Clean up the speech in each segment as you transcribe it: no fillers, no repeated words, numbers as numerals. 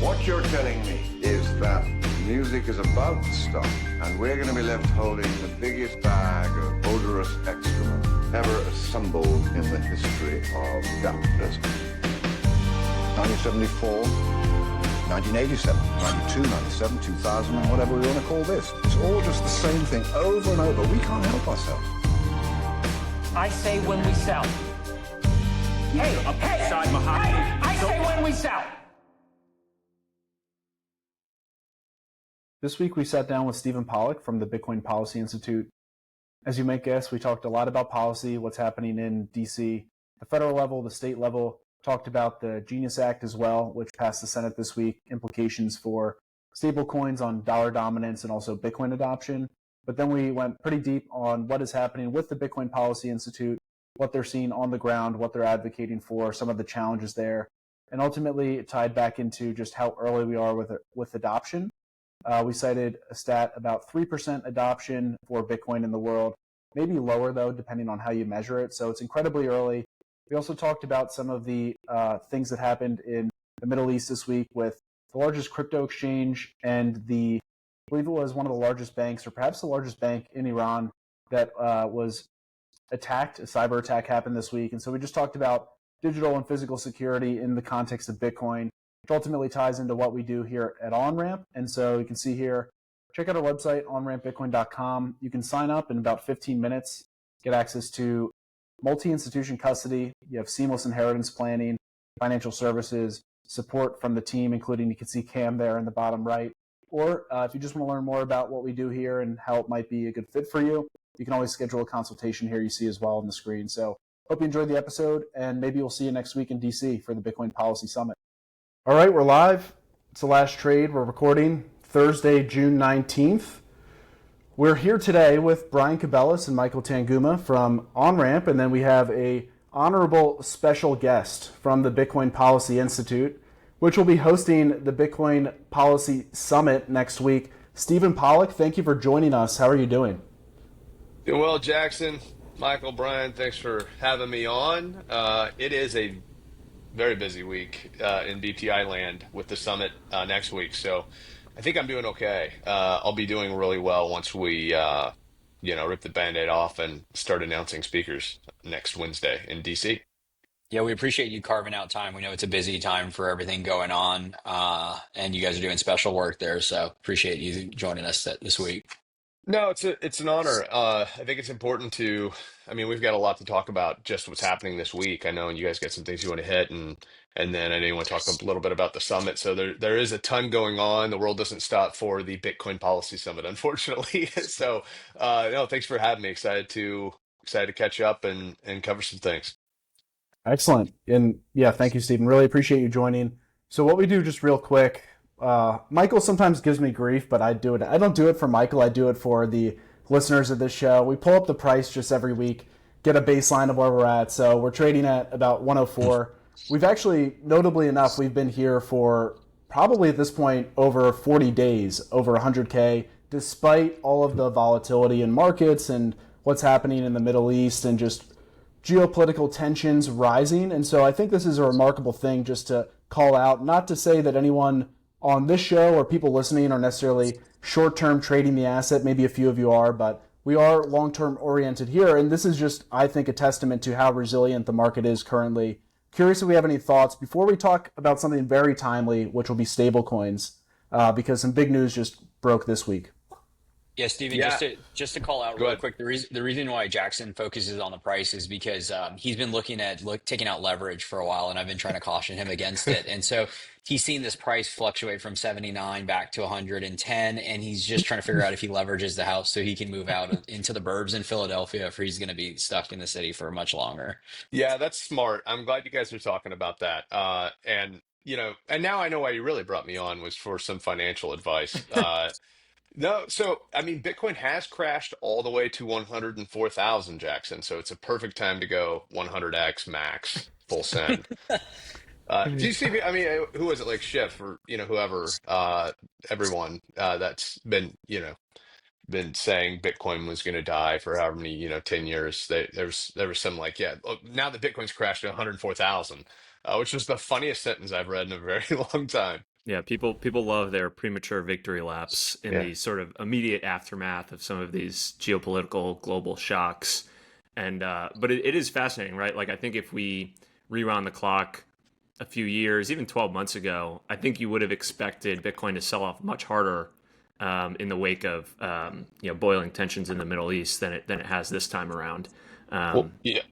What you're telling me is that music is about to stop, and we're going to be left holding the biggest bag of odorous excrement ever assembled in the history of capitalism. 1974, 1987, 92, 97, 2000, and whatever we want to call this. It's all just the same thing over and over. We can't help ourselves. I say when we sell. Hey, I say when we sell. This week we sat down with Stephen Pollock from the Bitcoin Policy Institute. As you might guess, we talked a lot about policy, what's happening in DC, the federal level, the state level, talked about the Genius Act as well, which passed the Senate this week, implications for stablecoins on dollar dominance and also Bitcoin adoption. But then we went pretty deep on what is happening with the Bitcoin Policy Institute, what they're seeing on the ground, what they're advocating for, some of the challenges there, and ultimately it tied back into just how early we are with adoption. We cited a stat about 3% adoption for Bitcoin in the world, maybe lower though, depending on how you measure it. So it's incredibly early. We also talked about some of the things that happened in the Middle East this week with the largest crypto exchange and I believe it was one of the largest banks, or perhaps the largest bank in Iran, that was attacked. A cyber attack happened this week. And so we just talked about digital and physical security in the context of Bitcoin, which ultimately ties into what we do here at OnRamp. And so you can see here, check out our website, onrampbitcoin.com. You can sign up in about 15 minutes, get access to multi-institution custody. You have seamless inheritance planning, financial services, support from the team, including, you can see Cam there in the bottom right. Or if you just want to learn more about what we do here and how it might be a good fit for you, you can always schedule a consultation here you see as well on the screen. So hope you enjoyed the episode, and maybe we'll see you next week in DC for the Bitcoin Policy Summit. All right, we're live. It's the last trade. We're recording Thursday, June 19th. We're here today with Brian Cubellis and Michael Tanguma from OnRamp, and then we have a honorable special guest from the Bitcoin Policy Institute, which will be hosting the Bitcoin Policy Summit next week. Stephen Pollock, thank you for joining us. How are you doing? Doing well, Jackson. Michael, Brian, thanks for having me on. It is a very busy week in BPI land with the summit next week. So I think I'm doing okay. I'll be doing really well once we, rip the Band-Aid off and start announcing speakers next Wednesday in DC. Yeah, we appreciate you carving out time. We know it's a busy time for everything going on, and you guys are doing special work there. So appreciate you joining us this week. No, it's an honor. I think it's important we've got a lot to talk about just what's happening this week. I know, and you guys got some things you want to hit, and then I know you want to talk a little bit about the summit. So there is a ton going on. The world doesn't stop for the Bitcoin Policy Summit, unfortunately. So no, thanks for having me. Excited to catch up and cover some things. Excellent. And yeah, thank you, Stephen. Really appreciate you joining. So what we do, just real quick, Michael sometimes gives me grief, but I do it. I don't do it for Michael. I do it for the listeners of this show. We pull up the price just every week, get a baseline of where we're at. So we're trading at about 104. We've actually, notably enough, we've been here for probably at this point over 40 days, over 100K, despite all of the volatility in markets and what's happening in the Middle East and just geopolitical tensions rising. And so I think this is a remarkable thing just to call out, not to say that anyone on this show or people listening are necessarily short-term trading the asset. Maybe a few of you are, but we are long-term oriented here. And this is just, I think, a testament to how resilient the market is currently. Curious if we have any thoughts before we talk about something very timely, which will be stablecoins, because some big news just broke this week. Yeah, Stephen, Yeah. just to call out Go really ahead. quick, the reason why Jackson focuses on the price is because he's been looking at taking out leverage for a while, and I've been trying to caution him against it. And so he's seen this price fluctuate from 79 back to 110, and he's just trying to figure out if he leverages the house so he can move out into the burbs in Philadelphia, if he's going to be stuck in the city for much longer. Yeah, that's smart. I'm glad you guys are talking about that. And now I know why you really brought me on was for some financial advice. No, so Bitcoin has crashed all the way to 104,000, Jackson. So it's a perfect time to go 100x max full send. Do you see? Who was it, like Schiff or whoever, everyone that's been saying Bitcoin was going to die for however many 10 years. There was some like, yeah, now that Bitcoin's crashed to 104,000, which was the funniest sentence I've read in a very long time. Yeah, people love their premature victory laps in Yeah. the sort of immediate aftermath of some of these geopolitical global shocks. And but it is fascinating, right? Like I think if we rewound the clock a few years, even 12 months ago, I think you would have expected Bitcoin to sell off much harder in the wake of boiling tensions in the Middle East than it has this time around. Well, yeah.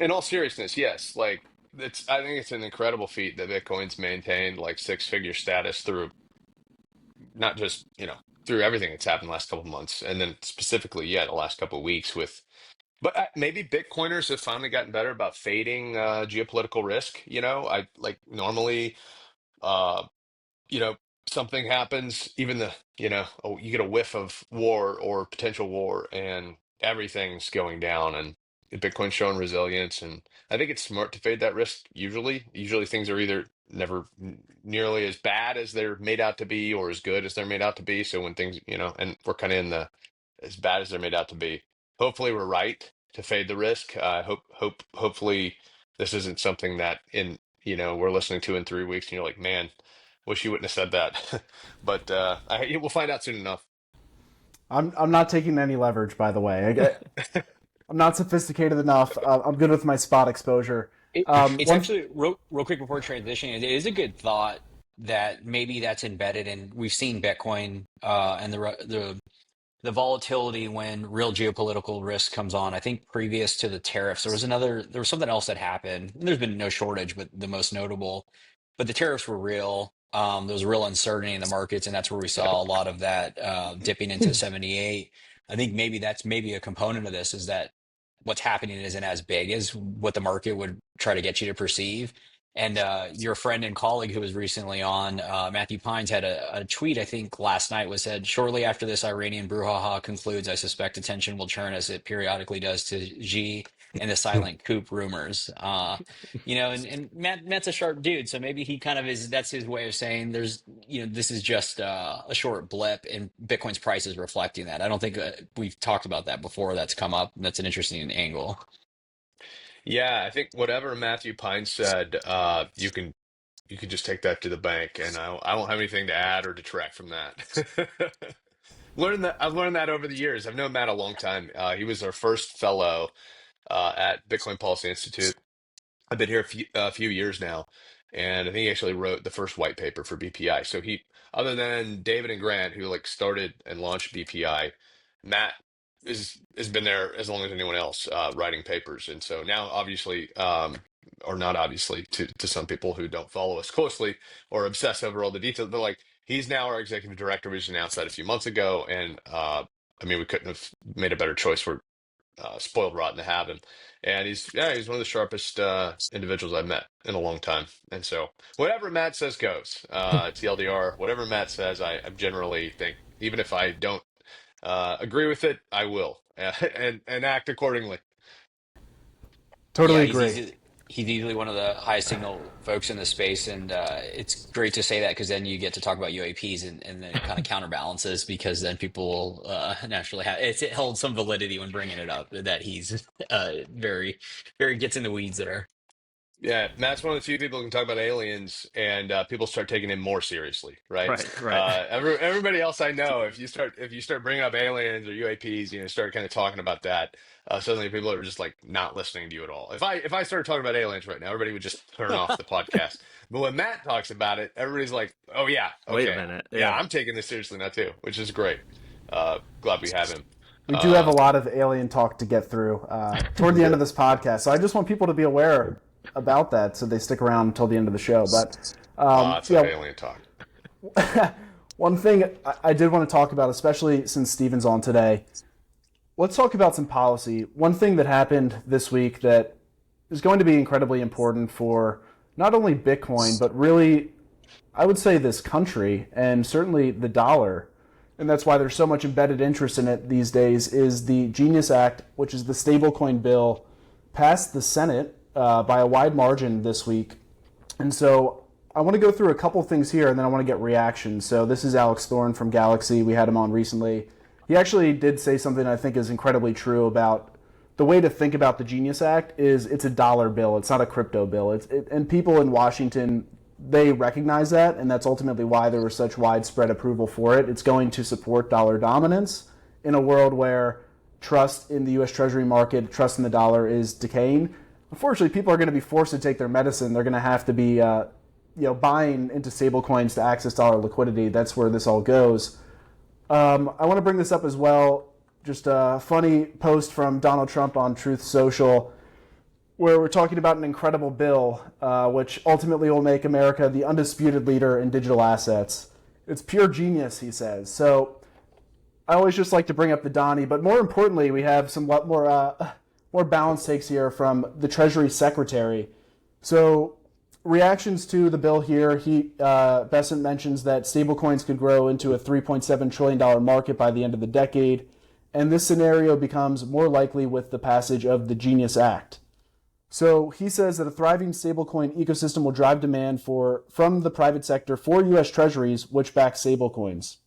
In all seriousness, yes. Like I think it's an incredible feat that Bitcoin's maintained like six-figure status through not just, through everything that's happened the last couple of months, and then specifically, yeah, the last couple of weeks with. But maybe Bitcoiners have finally gotten better about fading geopolitical risk. I like normally. Uh, you know, Something happens, even you get a whiff of war or potential war, and everything's going down, and Bitcoin's showing resilience. And I think it's smart to fade that risk. Usually things are either never nearly as bad as they're made out to be, or as good as they're made out to be. So when things, and we're kind of in the as bad as they're made out to be. Hopefully, we're right to fade the risk. Hopefully, this isn't something that we're listening to in 3 weeks, and you're like, man. Wish you wouldn't have said that, but we'll find out soon enough. I'm not taking any leverage, by the way. I'm not sophisticated enough. I'm good with my spot exposure. It's actually real quick before transitioning. It is a good thought that maybe that's embedded in. We've seen Bitcoin and the volatility when real geopolitical risk comes on. I think previous to the tariffs, there was something else that happened. There's been no shortage, but the most notable. But the tariffs were real. There was real uncertainty in the markets, and that's where we saw a lot of that dipping into 78. I think that's maybe a component of this is that what's happening isn't as big as what the market would try to get you to perceive. And your friend and colleague who was recently on, Matthew Pines, had a tweet, I think last night, was said, shortly after this Iranian brouhaha concludes, I suspect attention will turn as it periodically does to Xi and the silent coup rumors. And Matt's a sharp dude, so maybe he kind of that's his way of saying this is just a short blip, and Bitcoin's price is reflecting that. I don't think we've talked about that before. That's come up. That's an interesting angle. Yeah, I think whatever Matthew Pine said, you can just take that to the bank, and I won't have anything to add or detract from that. I've learned that over the years. I've known Matt a long time. He was our first fellow at Bitcoin Policy Institute. I've been here a few years now, and I think he actually wrote the first white paper for BPI. So other than David and Grant, who like started and launched BPI, Matt has been there as long as anyone else writing papers. And so now, obviously, or not obviously, to some people who don't follow us closely or obsess over all the details, but like he's now our executive director. We just announced that a few months ago, and I mean, we couldn't have made a better choice. We're spoiled rotten to have him, and he's one of the sharpest individuals I've met in a long time. And so whatever Matt says goes. TLDR, whatever Matt says, I generally think, even if I don't agree with it, I will and act accordingly. Totally Yeah, agree. he's easily one of the highest signal folks in the space, and it's great to say that because then you get to talk about UAPs and then it kind of counterbalances because then people will naturally have it holds some validity when bringing it up that he's very, very gets in the weeds there. Yeah, Matt's one of the few people who can talk about aliens, and people start taking him more seriously, right? Right. Everybody else I know, if you start bringing up aliens or UAPs, start kind of talking about that, suddenly people are just like not listening to you at all. If I started talking about aliens right now, everybody would just turn off the podcast. But when Matt talks about it, everybody's like, "Oh yeah, okay, Wait a minute. yeah, I'm taking this seriously now too," which is great. Glad we have him. We do have a lot of alien talk to get through toward the end of this podcast, so I just want people to be aware about that so they stick around until the end of the show. But Lots of alien talk. One thing I did want to talk about, especially since Stephen's on today, let's talk about some policy. One thing that happened this week that is going to be incredibly important for not only Bitcoin, but really, I would say this country and certainly the dollar, and that's why there's so much embedded interest in it these days, is the Genius Act, which is the stablecoin bill, passed the Senate by a wide margin this week. And so I want to go through a couple things here, and then I want to get reactions. So this is Alex Thorne from Galaxy. We had him on recently. He actually did say something I think is incredibly true about the way to think about the Genius Act is it's a dollar bill. It's not a crypto bill. And people in Washington they recognize that, and that's ultimately why there was such widespread approval for it. It's going to support dollar dominance in a world where trust in the U.S. Treasury market, trust in the dollar is decaying. Unfortunately, people are going to be forced to take their medicine. They're going to have to be buying into stablecoins to access dollar liquidity. That's where this all goes. I want to bring this up as well. Just a funny post from Donald Trump on Truth Social, where we're talking about an incredible bill, which ultimately will make America the undisputed leader in digital assets. It's pure genius, he says. So I always just like to bring up the Donnie, but more importantly, we have some more balanced takes here from the Treasury Secretary. So reactions to the bill here, Bessent mentions that stablecoins could grow into a $3.7 trillion market by the end of the decade, and this scenario becomes more likely with the passage of the Genius Act. So he says that a thriving stablecoin ecosystem will drive demand from the private sector for U.S. Treasuries, which back stablecoins.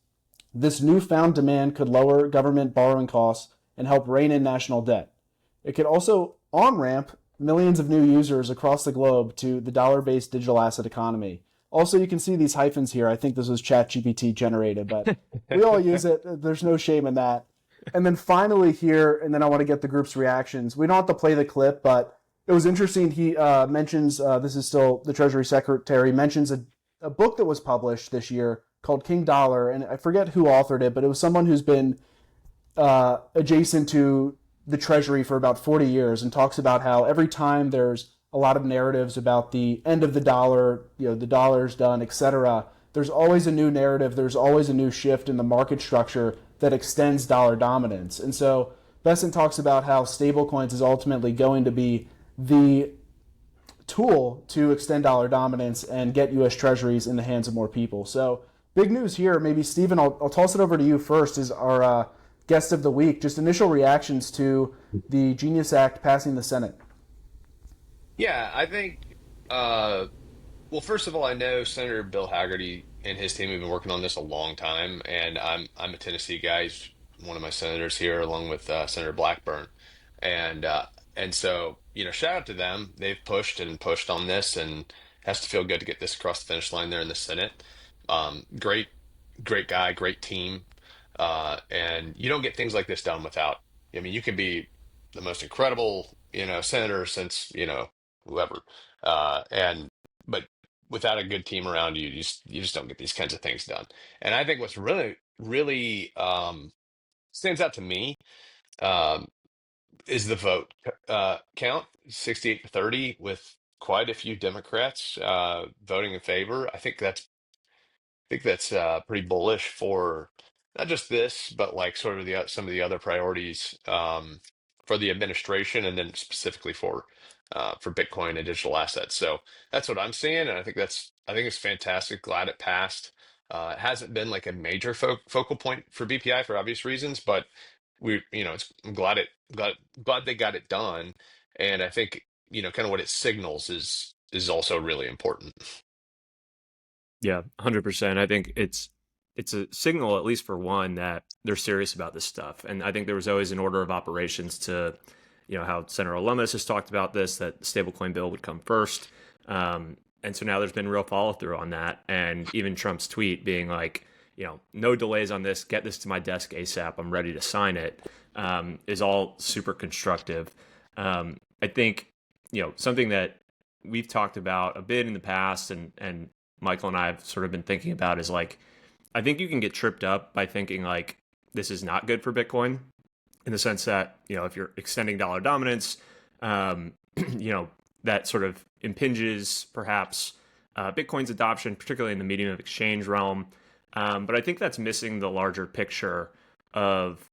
This newfound demand could lower government borrowing costs and help rein in national debt. It could also on-ramp millions of new users across the globe to the dollar-based digital asset economy. Also, you can see these hyphens here. I think this was ChatGPT generated, but we all use it. There's no shame in that. And then finally here, and then I want to get the group's reactions. We don't have to play the clip, but it was interesting. He mentions, this is still the Treasury Secretary, mentions a book that was published this year called King Dollar, and I forget who authored it, but it was someone who's been adjacent to the Treasury for about 40 years and talks about how every time there's a lot of narratives about the end of the dollar, the dollar's done, etc., there's always a new narrative, there's always a new shift in the market structure that extends dollar dominance. And so Bessent talks about how stablecoins is ultimately going to be the tool to extend dollar dominance and get U.S. Treasuries in the hands of more people. So big news here. Maybe, Stephen, I'll toss it over to you first as our guest of the week. Just initial reactions to the Genius Act passing the Senate. Yeah, I think, well, first of all, I know Senator Bill Hagerty and his team have been working on this a long time, and I'm a Tennessee guy. He's one of my senators here, along with Senator Blackburn. And so, shout out to them. They've pushed and pushed on this, and it has to feel good to get this across the finish line there in the Senate. Great guy, great team. And you don't get things like this done without, you can be the most incredible, senator since, whoever. But without a good team around you, you just don't get these kinds of things done. And I think what's really, really stands out to me, is the vote count, 68-30, with quite a few Democrats voting in favor. I think that's pretty bullish for not just this, but like sort of some of the other priorities for the administration, and then specifically for Bitcoin and digital assets. So that's what I'm seeing, and I think it's fantastic. Glad it passed. It hasn't been like a major focal point for BPI for obvious reasons, but I'm glad they got it done, and I think kind of what it signals is also really important. Yeah, 100%. I think it's a signal, at least for one, that they're serious about this stuff. And I think there was always an order of operations to, how Senator Lummis has talked about this, that the stablecoin bill would come first. And so now there's been real follow through on that. And even Trump's tweet being like, no delays on this, get this to my desk ASAP, I'm ready to sign it, is all super constructive. I think, something that we've talked about a bit in the past, and Michael and I have sort of been thinking about, is like, I think you can get tripped up by thinking like this is not good for Bitcoin, in the sense that, if you're extending dollar dominance, that sort of impinges perhaps Bitcoin's adoption, particularly in the medium of exchange realm. But I think that's missing the larger picture of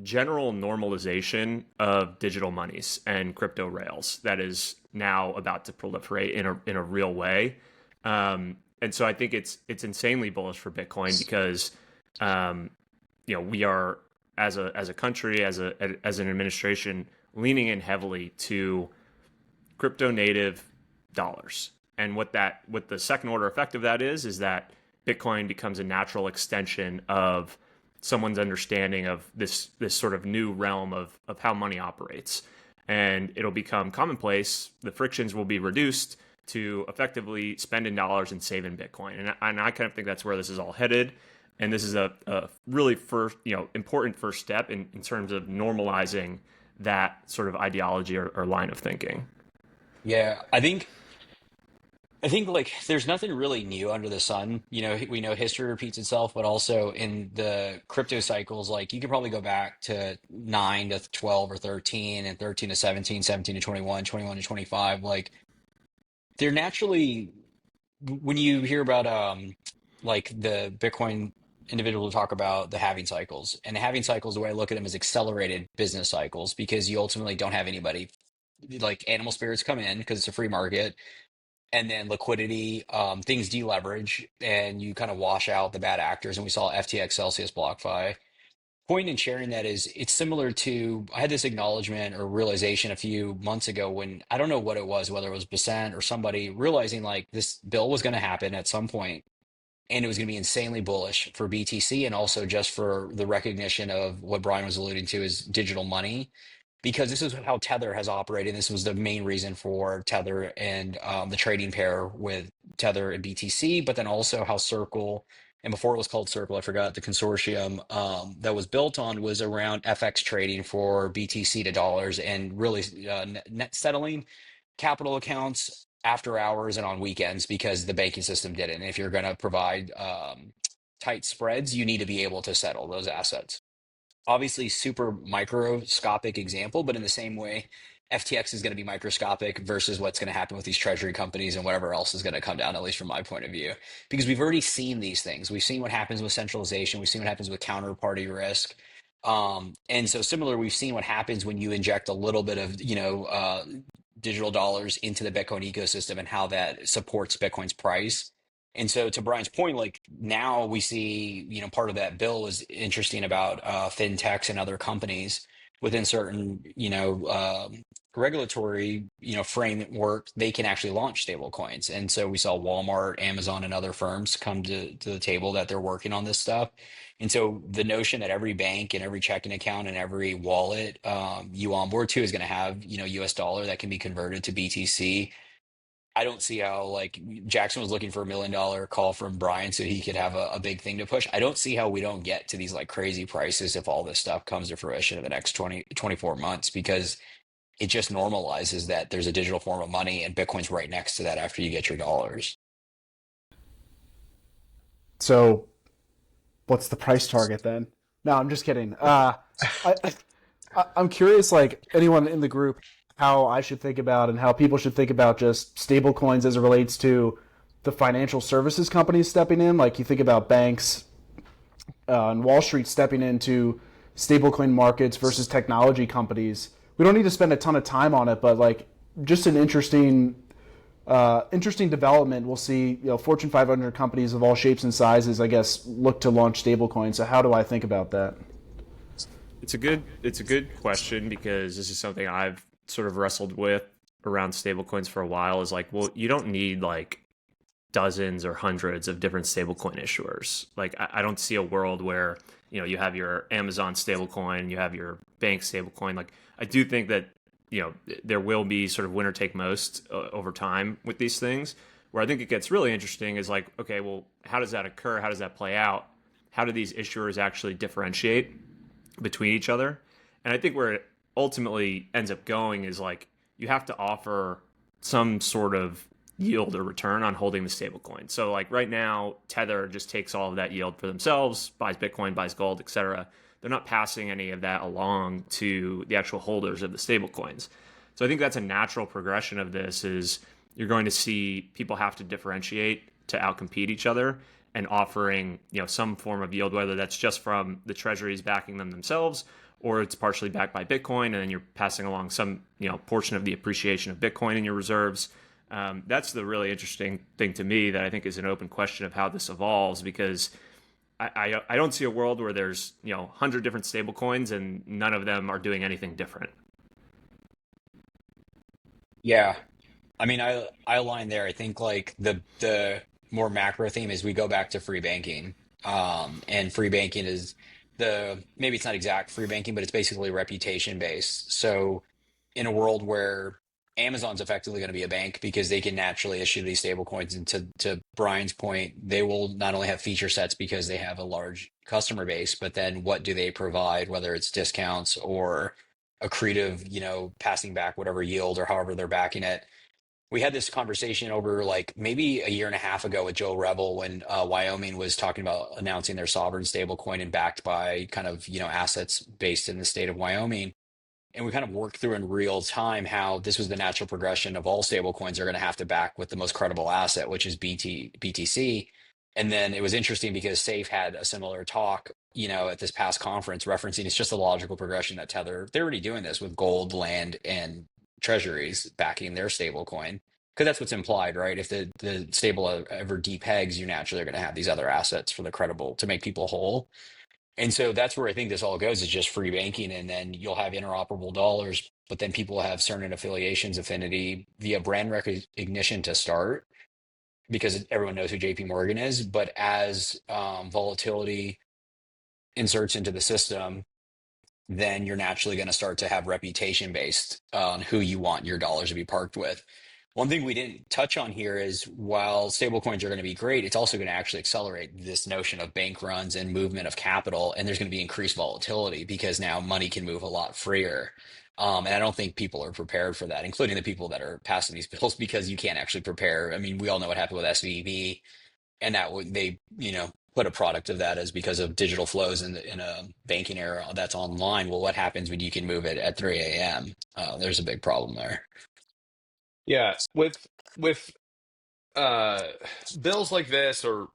general normalization of digital monies and crypto rails that is now about to proliferate in a real way. And so I think it's insanely bullish for Bitcoin because we are as a country, as an administration, leaning in heavily to crypto native dollars. And what the second order effect of that is that Bitcoin becomes a natural extension of someone's understanding of this sort of new realm of how money operates. And it'll become commonplace. The frictions will be reduced to effectively spend in dollars and save in Bitcoin. And I kind of think that's where this is all headed. And this is a really first, important first step in terms of normalizing that sort of ideology or line of thinking. Yeah, I think like there's nothing really new under the sun. We know history repeats itself, but also in the crypto cycles, like you could probably go back to 9 to 12 or 13 and 13 to 17, 17 to 21, 21 to 25. Like they're naturally, when you hear about like the Bitcoin individual talk about the halving cycles, and the halving cycles, the way I look at them is accelerated business cycles, because you ultimately don't have anybody, like animal spirits come in because it's a free market, and then liquidity, things deleverage, and you kind of wash out the bad actors. And we saw FTX, Celsius, BlockFi. Point in sharing that is it's similar to, I had this acknowledgement or realization a few months ago when I don't know what it was, whether it was Basant or somebody realizing like this bill was going to happen at some point, and it was going to be insanely bullish for BTC, and also just for the recognition of what Brian was alluding to is digital money, because this is how Tether has operated. This was the main reason for Tether and the trading pair with Tether and BTC, but then also how Circle, and before it was called Circle, I forgot the consortium that was built on, was around FX trading for BTC to dollars, and really net settling capital accounts after hours and on weekends, because the banking system didn't. And if you're going to provide tight spreads, you need to be able to settle those assets. Obviously super microscopic example, but in the same way, FTX is going to be microscopic versus what's going to happen with these treasury companies and whatever else is going to come down, at least from my point of view, because we've already seen these things. We've seen what happens with centralization. We've seen what happens with counterparty risk. And so similar, we've seen what happens when you inject a little bit of, digital dollars into the Bitcoin ecosystem, and how that supports Bitcoin's price. And so to Brian's point, like now we see, part of that bill is interesting about fintechs and other companies within certain, regulatory, framework, they can actually launch stable coins. And so we saw Walmart, Amazon, and other firms come to the table that they're working on this stuff. And so the notion that every bank and every checking account and every wallet you onboard to is going to have, US dollar that can be converted to BTC. I don't see how, like, Jackson was looking for $1 million call from Brian so he could have a big thing to push. I don't see how we don't get to these like crazy prices if all this stuff comes to fruition in the next 24 months, because it just normalizes that there's a digital form of money, and Bitcoin's right next to that after you get your dollars. So, what's the price target then? No, I'm just kidding. I'm curious, like anyone in the group, how I should think about and how people should think about just stable coins as it relates to the financial services companies stepping in. Like you think about banks and Wall Street stepping into stablecoin markets versus technology companies. We don't need to spend a ton of time on it, but like just an interesting development. We'll see, Fortune 500 companies of all shapes and sizes, I guess, look to launch stablecoins. So how do I think about that? It's a good question, because this is something I've sort of wrestled with around stablecoins for a while. Is like, well, you don't need like dozens or hundreds of different stablecoin issuers. Like, I don't see a world where, you have your Amazon stablecoin, you have your bank stablecoin. Like, I do think that, there will be sort of winner take most over time with these things. Where I think it gets really interesting is like, okay, well, how does that occur? How does that play out? How do these issuers actually differentiate between each other? And I think where it ultimately ends up going is like, you have to offer some sort of yield or return on holding the stablecoin. So like right now, Tether just takes all of that yield for themselves, buys Bitcoin, buys gold, etc. They're not passing any of that along to the actual holders of the stablecoins. So I think that's a natural progression of this. Is you're going to see people have to differentiate to outcompete each other, and offering, some form of yield, whether that's just from the treasuries backing them themselves, or it's partially backed by Bitcoin, and then you're passing along some, portion of the appreciation of Bitcoin in your reserves. That's the really interesting thing to me that I think is an open question of how this evolves, because I don't see a world where there's 100 different stable coins and none of them are doing anything different. Yeah. I mean, I align there. I think like the more macro theme is we go back to free banking. And free banking is maybe it's not exact free banking, but it's basically reputation based. So in a world where Amazon's effectively going to be a bank because they can naturally issue these stable coins. And to Brian's point, they will not only have feature sets because they have a large customer base, but then what do they provide, whether it's discounts or accretive, passing back whatever yield or however they're backing it. We had this conversation over like maybe a year and a half ago with Joe Revel when Wyoming was talking about announcing their sovereign stable coin and backed by kind of, assets based in the state of Wyoming. And we kind of worked through in real time how this was the natural progression of all stable coins are going to have to back with the most credible asset, which is BTC. And then it was interesting because Safe had a similar talk, at this past conference referencing it's just a logical progression that Tether, they're already doing this with gold, land, and treasuries backing their stable coin. Because that's what's implied, right? If the stable ever depegs, you naturally are going to have these other assets for the credible to make people whole. And so that's where I think this all goes is just free banking. And then you'll have interoperable dollars, but then people will have certain affiliations, affinity via brand recognition to start because everyone knows who JP Morgan is. But as volatility inserts into the system, then you're naturally going to start to have reputation based on who you want your dollars to be parked with. One thing we didn't touch on here is while stablecoins are going to be great, it's also going to actually accelerate this notion of bank runs and movement of capital. And there's going to be increased volatility because now money can move a lot freer. And I don't think people are prepared for that, including the people that are passing these bills, because you can't actually prepare. I mean, we all know what happened with SVB, and that they, put a product of that as because of digital flows in a banking era that's online. Well, what happens when you can move it at 3 a.m.? There's a big problem there. Yeah, with bills like this, or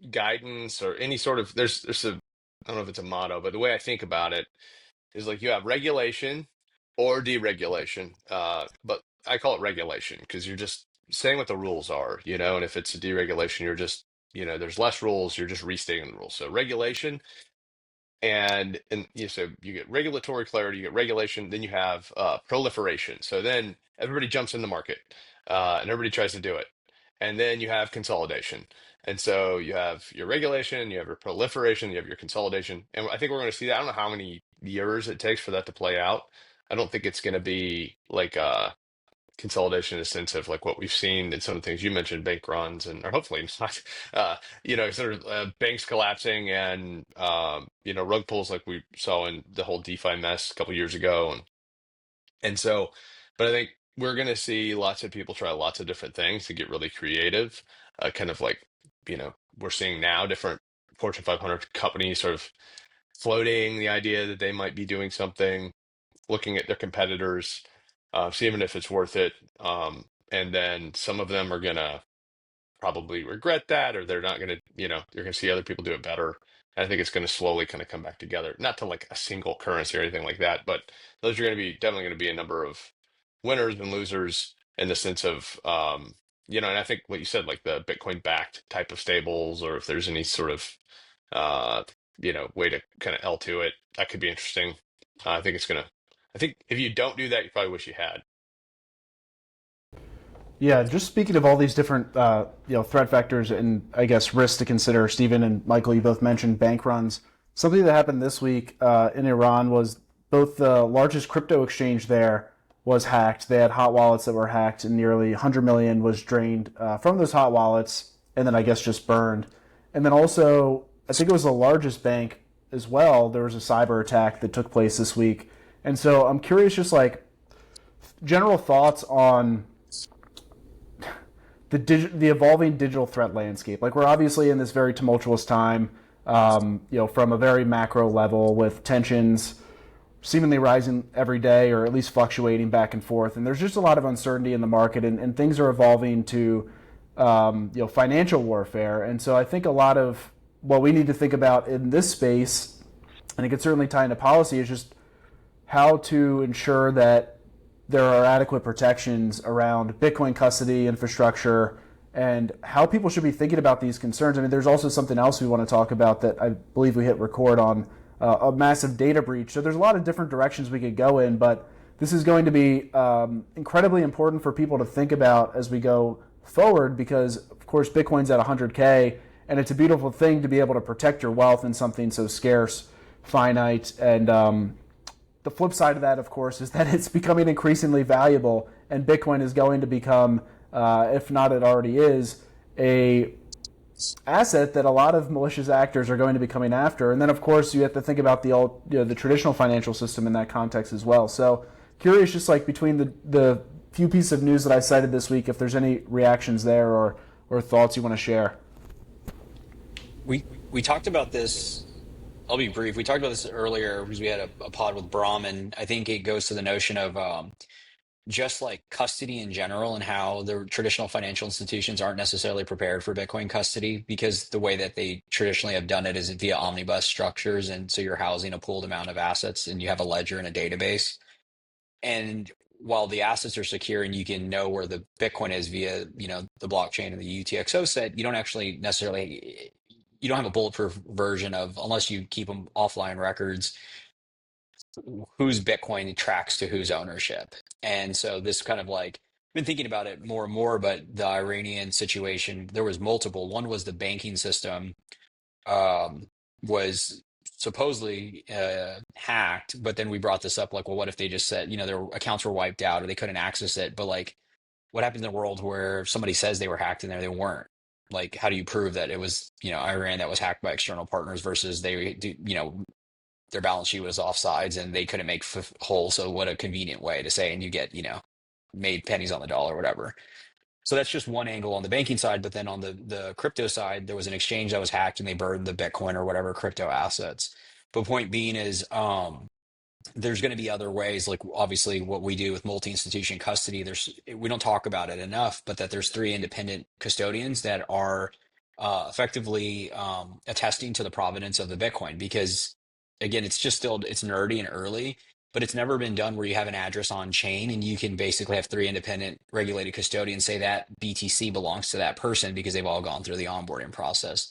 guidance, or any sort of there's a, I don't know if it's a motto, but the way I think about it is like you have regulation or deregulation. But I call it regulation because you're just saying what the rules are, and if it's a deregulation, you're just, there's less rules, you're just restating the rules. So regulation, and so you get regulatory clarity, you get regulation, then you have proliferation. So then everybody jumps in the market, and everybody tries to do it, and then you have consolidation. And so you have your regulation, you have your proliferation, you have your consolidation, and I think we're going to see that. I don't know how many years it takes for that to play out. I don't think it's going to be like consolidation in a sense of like what we've seen in some of the things you mentioned, bank runs, or hopefully not, sort of banks collapsing and, rug pulls like we saw in the whole DeFi mess a couple years ago. And so, but I think we're going to see lots of people try lots of different things to get really creative, kind of like, we're seeing now different Fortune 500 companies sort of floating the idea that they might be doing something, looking at their competitors, seeing if it's worth it. And then some of them are going to probably regret that, or they're not going to, you're going to see other people do it better. And I think it's going to slowly kind of come back together, not to like a single currency or anything like that, but those are going to be definitely going to be a number of winners and losers in the sense of, and I think what you said, like the Bitcoin backed type of stables, or if there's any sort of, way to kind of L2 it, that could be interesting. I think if you don't do that, you probably wish you had. Yeah, just speaking of all these different threat vectors and I guess risks to consider, Stephen and Michael, you both mentioned bank runs. Something that happened this week in Iran was both the largest crypto exchange there was hacked. They had hot wallets that were hacked, and nearly 100 million was drained from those hot wallets, and then I guess just burned. And then also, I think it was the largest bank as well. There was a cyber attack that took place this week. And so I'm curious, just like general thoughts on the evolving digital threat landscape. Like, we're obviously in this very tumultuous time, from a very macro level with tensions seemingly rising every day, or at least fluctuating back and forth. And there's just a lot of uncertainty in the market, and things are evolving to financial warfare. And so I think a lot of what we need to think about in this space, and it could certainly tie into policy, is just how to ensure that there are adequate protections around Bitcoin custody infrastructure, and how people should be thinking about these concerns. I mean, there's also something else we want to talk about that I believe we hit record on, a massive data breach. So there's a lot of different directions we could go in, but this is going to be incredibly important for people to think about as we go forward, because of course Bitcoin's at 100K, and it's a beautiful thing to be able to protect your wealth in something so scarce, finite, and the flip side of that, of course, is that it's becoming increasingly valuable, and Bitcoin is going to become, if not it already is, a asset that a lot of malicious actors are going to be coming after. And then, of course, you have to think about the traditional financial system in that context as well. So, curious, just like between the few pieces of news that I cited this week, if there's any reactions there or thoughts you want to share. We talked about this. I'll be brief. We talked about this earlier because we had a pod with Brahm, and I think it goes to the notion of just like custody in general and how the traditional financial institutions aren't necessarily prepared for Bitcoin custody because the way that they traditionally have done it is via omnibus structures. And so you're housing a pooled amount of assets and you have a ledger and a database. And while the assets are secure and you can know where the Bitcoin is via, the blockchain and the UTXO set, you don't actually necessarily, you don't have a bulletproof version of, unless you keep them offline records, whose Bitcoin tracks to whose ownership. And so this kind of like, I've been thinking about it more and more, but the Iranian situation, there was multiple. One was the banking system um, was supposedly hacked, but then we brought this up like, well, what if they just said, their accounts were wiped out or they couldn't access it? But like, what happens in a world where somebody says they were hacked and they weren't? Like, how do you prove that it was, Iran that was hacked by external partners versus they do, their balance sheet was offsides and they couldn't make whole. So what a convenient way to say, and you get, made pennies on the dollar or whatever. So that's just one angle on the banking side. But then on the crypto side, there was an exchange that was hacked and they burned the Bitcoin or whatever crypto assets. But point being is, there's going to be other ways, like obviously what we do with multi-institution custody. We don't talk about it enough, but that there's three independent custodians that are effectively attesting to the provenance of the Bitcoin. Because again, it's nerdy and early, but it's never been done where you have an address on chain and you can basically have three independent regulated custodians say that BTC belongs to that person because they've all gone through the onboarding process.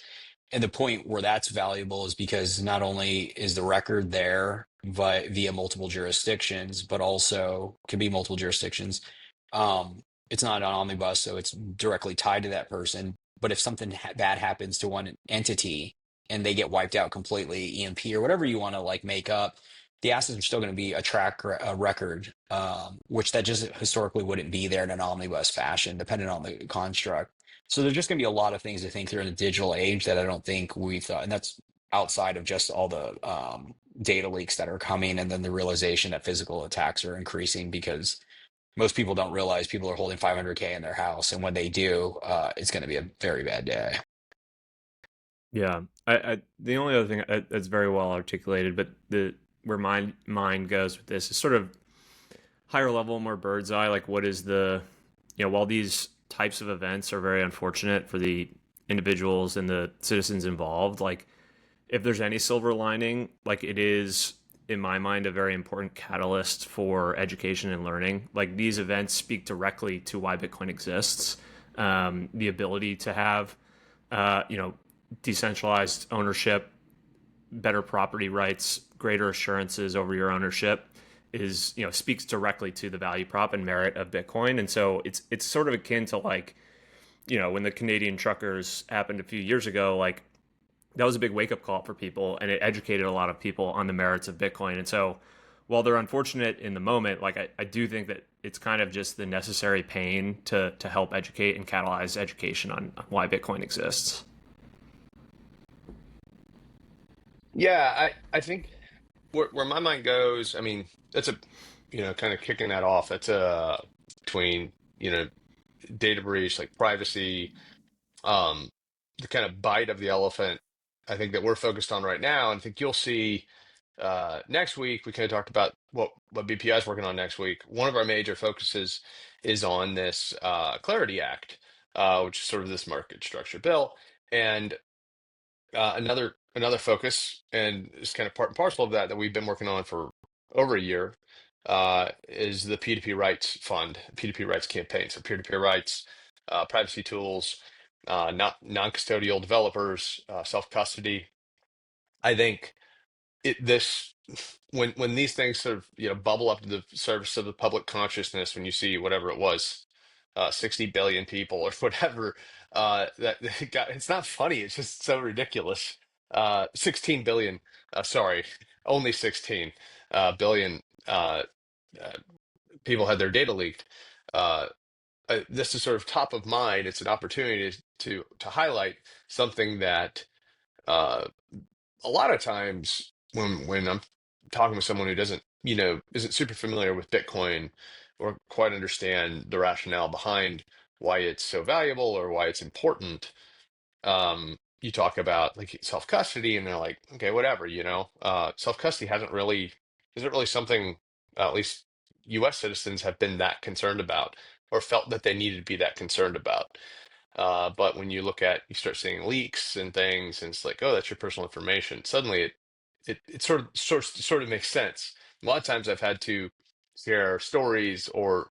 And the point where that's valuable is because not only is the record there via multiple jurisdictions, but also can be multiple jurisdictions. It's not an omnibus, so it's directly tied to that person. But if something bad happens to one entity and they get wiped out completely, EMP or whatever you want to like make up, the assets are still going to be a record, which that just historically wouldn't be there in an omnibus fashion, depending on the construct. So there's just going to be a lot of things to think through in the digital age that I don't think we thought, and that's outside of just all the data leaks that are coming, and then the realization that physical attacks are increasing because most people don't realize people are holding 500K in their house, and when they do, it's going to be a very bad day. Yeah, the only other thing that's very well articulated, but where my mind goes with this is sort of higher level, more bird's eye. Like, what is while these types of events are very unfortunate for the individuals and the citizens involved, like if there's any silver lining, like it is in my mind a very important catalyst for education and learning. Like these events speak directly to why Bitcoin exists, the ability to have decentralized ownership, better property rights, greater assurances over your ownership is, speaks directly to the value prop and merit of Bitcoin. And so it's sort of akin to like, when the Canadian truckers happened a few years ago, like that was a big wake up call for people and it educated a lot of people on the merits of Bitcoin. And so while they're unfortunate in the moment, like I do think that it's kind of just the necessary pain to help educate and catalyze education on why Bitcoin exists. Yeah, I think where my mind goes, I mean, that's a, kind of kicking that off. That's between, data breach, like privacy, the kind of bite of the elephant, I think that we're focused on right now. And I think you'll see next week, we kind of talked about what BPI is working on next week. One of our major focuses is on this Clarity Act, which is sort of this market structure bill. And another focus, and it's kind of part and parcel of that we've been working on for over a year, is the P2P rights fund, P2P rights campaign. So peer-to-peer rights, privacy tools, not non-custodial developers, self-custody. I think this when these things sort of bubble up to the surface of the public consciousness, when you see whatever it was, 60 billion people or whatever, that got, it's not funny. It's just so ridiculous. 16 billion. Sorry, only 16 billion uh, people had their data leaked. Uh, this is sort of top of mind. It's an opportunity to highlight something that uh, a lot of times when I'm talking with someone who doesn't, isn't super familiar with Bitcoin or quite understand the rationale behind why it's so valuable or why it's important, you talk about like self-custody and they're like, okay, whatever, self-custody isn't really something at least US citizens have been that concerned about or felt that they needed to be that concerned about. But when you start seeing leaks and things, and it's like, oh, that's your personal information. Suddenly, it sort of makes sense. A lot of times, I've had to share stories or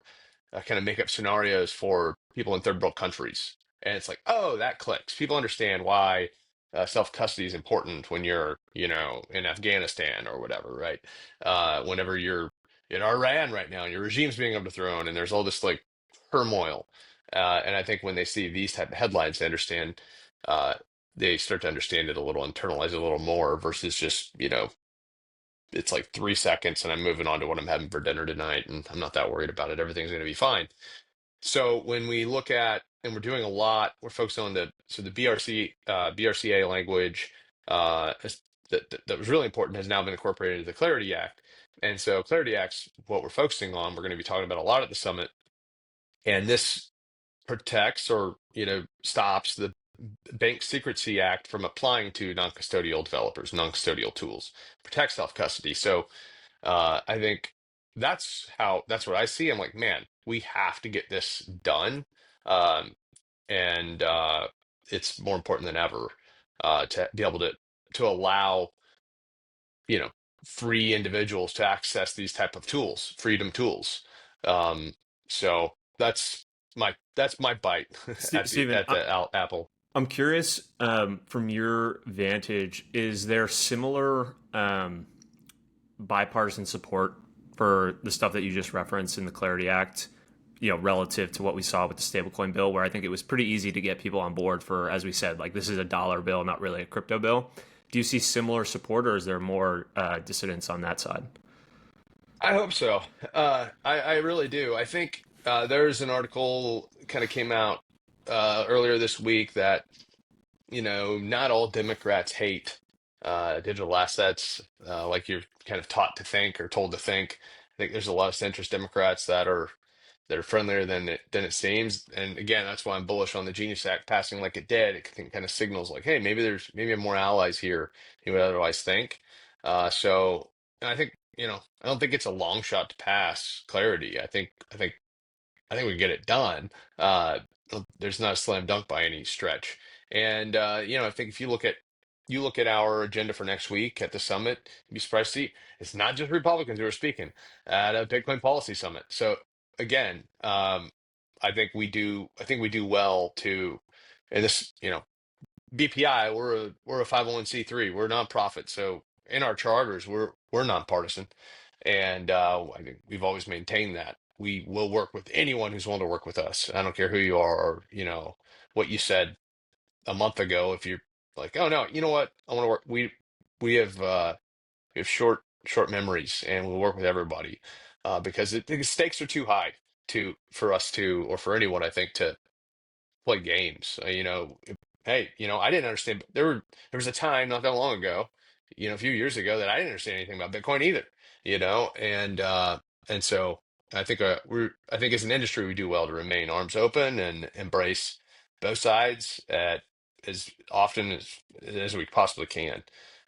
kind of make up scenarios for people in third world countries, and it's like, oh, that clicks. People understand why self custody is important when you're, in Afghanistan or whatever, right? Whenever you're in Iran right now, and your regime's being overthrown, and there's all this like turmoil and I think when they see these type of headlines, uh, they start to understand it a little, internalize it a little more versus just, it's like 3 seconds and I'm moving on to what I'm having for dinner tonight and I'm not that worried about it. Everything's going to be fine. So when we look at, and we're doing a lot, we're focused on the BRCA language that was really important has now been incorporated into the Clarity Act. And so Clarity Act's what we're focusing on. We're going to be talking about a lot at the summit. And this protects or stops the Bank Secrecy Act from applying to non-custodial developers, non-custodial tools, protects self-custody. So I think that's what I see. I'm like, man, we have to get this done, um, and it's more important than ever to be able to allow you know free individuals to access these type of tools, freedom tools. Um, so that's my bite at the Stephen, Apple. I'm curious, from your vantage, is there similar bipartisan support for the stuff that you just referenced in the Clarity Act, relative to what we saw with the stablecoin bill, where I think it was pretty easy to get people on board for, as we said, like this is a dollar bill, not really a crypto bill. Do you see similar support, or is there more dissidence on that side? I hope so. I really do. I think there's an article kind of came out earlier this week that not all Democrats hate digital assets like you're kind of taught to think or told to think. I think there's a lot of centrist Democrats that are friendlier than it seems. And again, that's why I'm bullish on the Genius Act passing like it did. It kind of signals like, hey, maybe more allies here than you would otherwise think. So and I think, I don't think it's a long shot to pass clarity. I think we can get it done. Uh, there's not a slam dunk by any stretch. And I think if you look at our agenda for next week at the summit, you'd be surprised to see it's not just Republicans who are speaking at a Bitcoin policy summit. So again, I think we do well to, and this, BPI, we're a 501(c)(3), we're a nonprofit. So in our charters, we're nonpartisan, and I think we've always maintained that we will work with anyone who's willing to work with us. I don't care who you are or what you said a month ago. If you're like, oh no, you know what, I want to work. We have short memories, and we'll work with everybody because the stakes are too high for us to, or for anyone, I think, to play games. Hey, I didn't understand. There was a time not that long ago, a few years ago, that I didn't understand anything about Bitcoin either. And so I think as an industry we do well to remain arms open and embrace both sides at as often as we possibly can.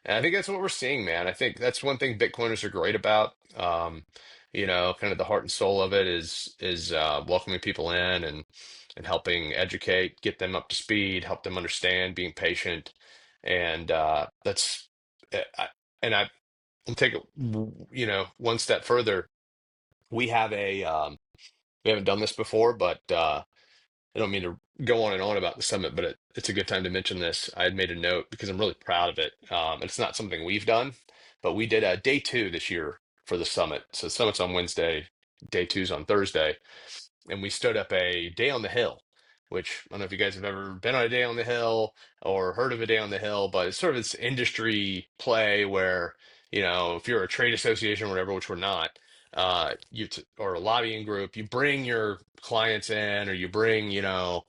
And I think that's what we're seeing, man. I think that's one thing Bitcoiners are great about. Kind of the heart and soul of it is welcoming people in and helping educate, get them up to speed, help them understand, being patient, and that's I, and I'll take it, one step further. We have we haven't done this before, but I don't mean to go on and on about the summit, but it's a good time to mention this. I had made a note because I'm really proud of it. It's not something we've done, but we did a day two this year for the summit. So the summit's on Wednesday, day two's on Thursday, and we stood up a day on the Hill. which I don't know if you guys have ever been on a day on the Hill or heard of a day on the Hill, but it's sort of this industry play where, if you're a trade association or whatever, which we're not, or a lobbying group, you bring your clients in, or you bring, a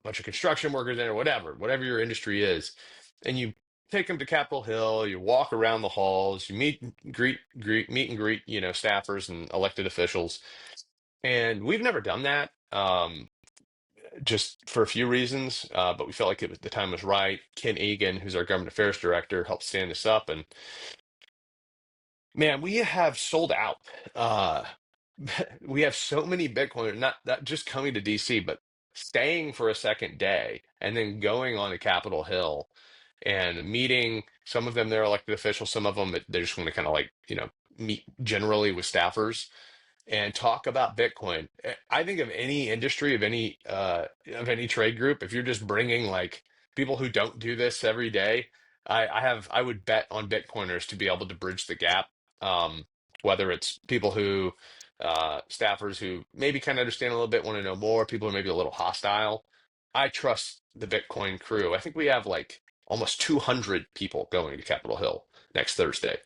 bunch of construction workers in, or whatever your industry is, and you take them to Capitol Hill, you walk around the halls, you meet and greet, staffers and elected officials. And we've never done that, just for a few reasons, but we felt like the time was right. Ken Egan, who's our government affairs director, helped stand this up, and man, we have sold out. Uh, we have so many Bitcoin, not just coming to DC, but staying for a second day and then going on to Capitol Hill and meeting some of them. They're elected officials, some of them they're just going to kind of like, meet generally with staffers and talk about Bitcoin. I think of any industry, of any trade group, if you're just bringing like people who don't do this every day, I would bet on Bitcoiners to be able to bridge the gap. Whether it's people who staffers who maybe kind of understand a little bit, want to know more, people who may be a little hostile. I trust the Bitcoin crew. I think we have like almost 200 people going to Capitol Hill next Thursday.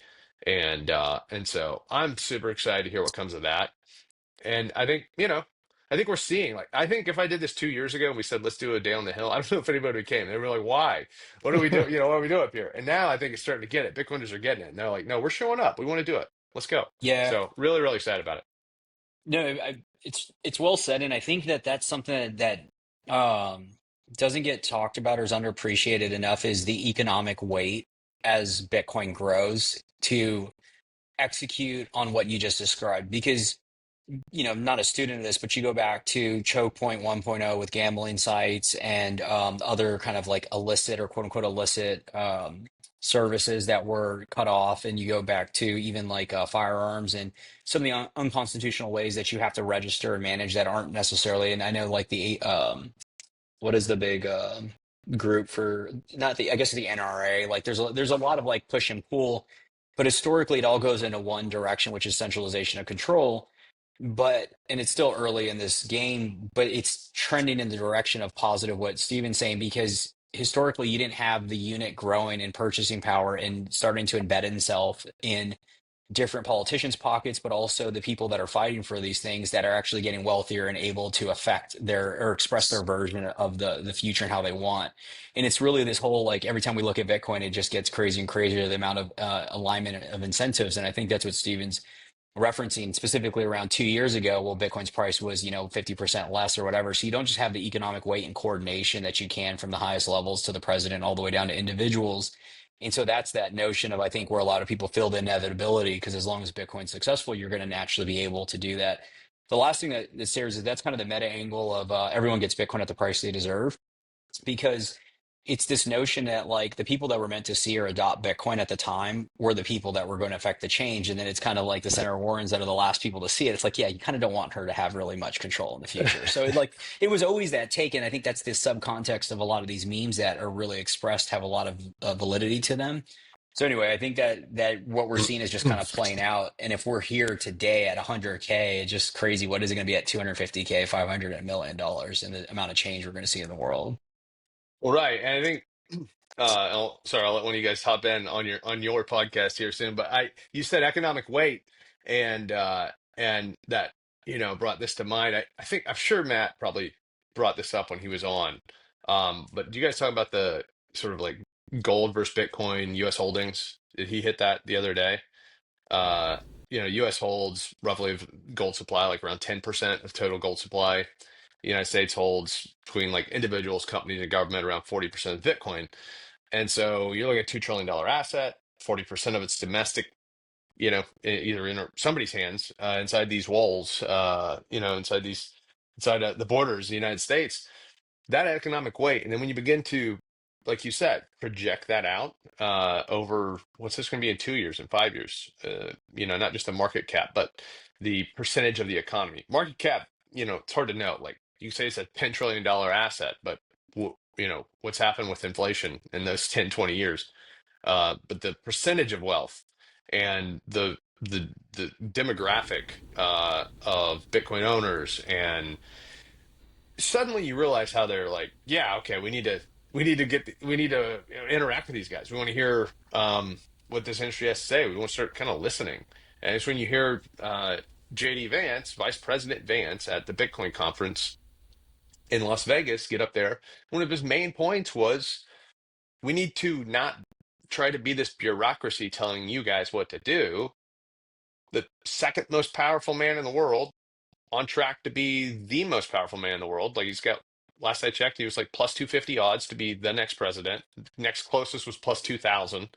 And so I'm super excited to hear what comes of that. And I think we're seeing, like, I think if I did this 2 years ago and we said let's do a day on the Hill, I don't know if anybody came. They were like, why? What do we do? What do we do up here? And now I think it's starting to get it. Bitcoiners are getting it. And they're like, no, we're showing up. We want to do it. Let's go. Yeah. So really, really excited about it. No, it's well said, and I think that that's something that doesn't get talked about or is underappreciated enough is the economic weight as Bitcoin grows to execute on what you just described. Because not a student of this, but you go back to Choke Point 1.0 with gambling sites and other kind of like illicit or quote unquote illicit services that were cut off, and you go back to even like firearms and some of the unconstitutional ways that you have to register and manage that aren't necessarily. And I know like the what is the big group for not the I guess the NRA. Like there's a lot of like push and pull, but historically it all goes into one direction, which is centralization of control. And it's still early in this game, but it's trending in the direction of positive what Steven's saying, because historically you didn't have the unit growing in purchasing power and starting to embed itself in different politicians' pockets, but also the people that are fighting for these things that are actually getting wealthier and able to affect their or express their version of the future and how they want. And it's really this whole, like, every time we look at Bitcoin, it just gets crazy and crazier, the amount of alignment of incentives. And I think that's what Steven's referencing specifically around 2 years ago. Well, Bitcoin's price was 50% less or whatever, so you don't just have the economic weight and coordination that you can from the highest levels to the president all the way down to individuals. And so that's that notion of, I think, where a lot of people feel the inevitability, because as long as Bitcoin's successful, you're going to naturally be able to do that. The last thing that shares is that's kind of the meta angle of everyone gets Bitcoin at the price they deserve, because it's this notion that like the people that were meant to see or adopt Bitcoin at the time were the people that were going to affect the change. And then it's kind of like the Senator Warrens that are the last people to see it. It's like, yeah, you kind of don't want her to have really much control in the future. So it was always that take. And I think that's the subcontext of a lot of these memes that are really expressed, have a lot of validity to them. So anyway, I think that what we're seeing is just kind of playing out. And if we're here today at 100K, it's just crazy. What is it going to be at 250K, 500, $1 million, and the amount of change we're going to see in the world? Well, right. And I think, sorry, I'll let one of you guys hop in on your podcast here soon. But you said economic weight, and that brought this to mind. I'm sure Matt probably brought this up when he was on. But do you guys talk about the sort of like gold versus Bitcoin U.S. holdings? Did he hit that the other day? Uh, U.S. holds roughly of gold supply, like around 10% of total gold supply. The United States holds, between like individuals, companies, and government, around 40% of Bitcoin. And so you're looking at $2 trillion asset, 40% of it's domestic, either in somebody's hands, inside these walls, inside the borders of the United States. That economic weight. And then when you begin to, like you said, project that out over what's this going to be in 2 years and 5 years, not just the market cap, but the percentage of the economy. Market cap, it's hard to know. Like you say it's a $10 trillion asset, but what's happened with inflation in those 10, 20 years. But the percentage of wealth and the demographic of Bitcoin owners and suddenly you realize how they're like, yeah, okay, we need to interact with these guys. We want to hear what this industry has to say. We want to start kind of listening. And it's when you hear JD Vance, Vice President Vance, at the Bitcoin conference in Las Vegas, get up there. One of his main points was we need to not try to be this bureaucracy telling you guys what to do. The second most powerful man in the world, on track to be the most powerful man in the world. Like, he's got, last I checked, he was like plus 250 odds to be the next president. Next closest was plus 2,000.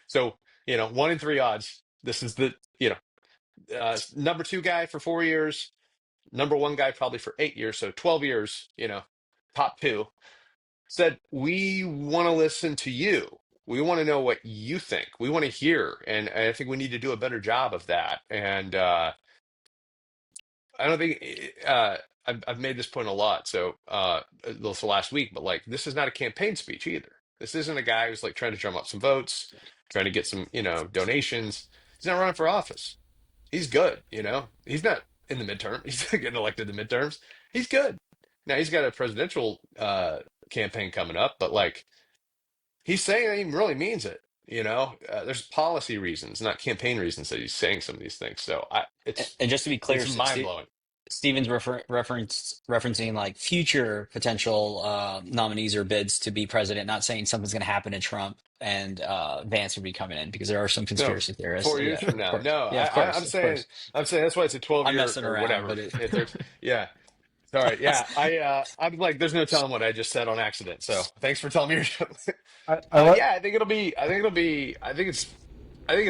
So, 1 in 3 odds. This is the, number two guy for 4 years, number one guy probably for 8 years. So 12 years, top two, said, we want to listen to you. We want to know what you think. We want to hear. And I think we need to do a better job of that. And, I don't think I've made this point a lot. So this last week, but like, this is not a campaign speech either. This isn't a guy who's like trying to drum up some votes, trying to get some, donations. He's not running for office. He's good. He's not in the midterm. He's not getting elected in the midterms. He's good. Now he's got a presidential campaign coming up, but like, he's saying that he really means it. There's policy reasons, not campaign reasons, that he's saying some of these things. So And just to be clear, it's mind blowing. Stephen's referencing like future potential nominees or bids to be president, not saying something's going to happen to Trump and Vance would be coming in, because there are some No, conspiracy theorists. 4 years Yeah, from of now. course. No, Yeah, of course. I'm Of saying, course. that's why it's a 12 I'm year messing or around, whatever. but it, If there's, yeah. Sorry. Yeah. I'm like, there's no telling what I just said on accident. So thanks for telling me your show. I like. Yeah, I think it's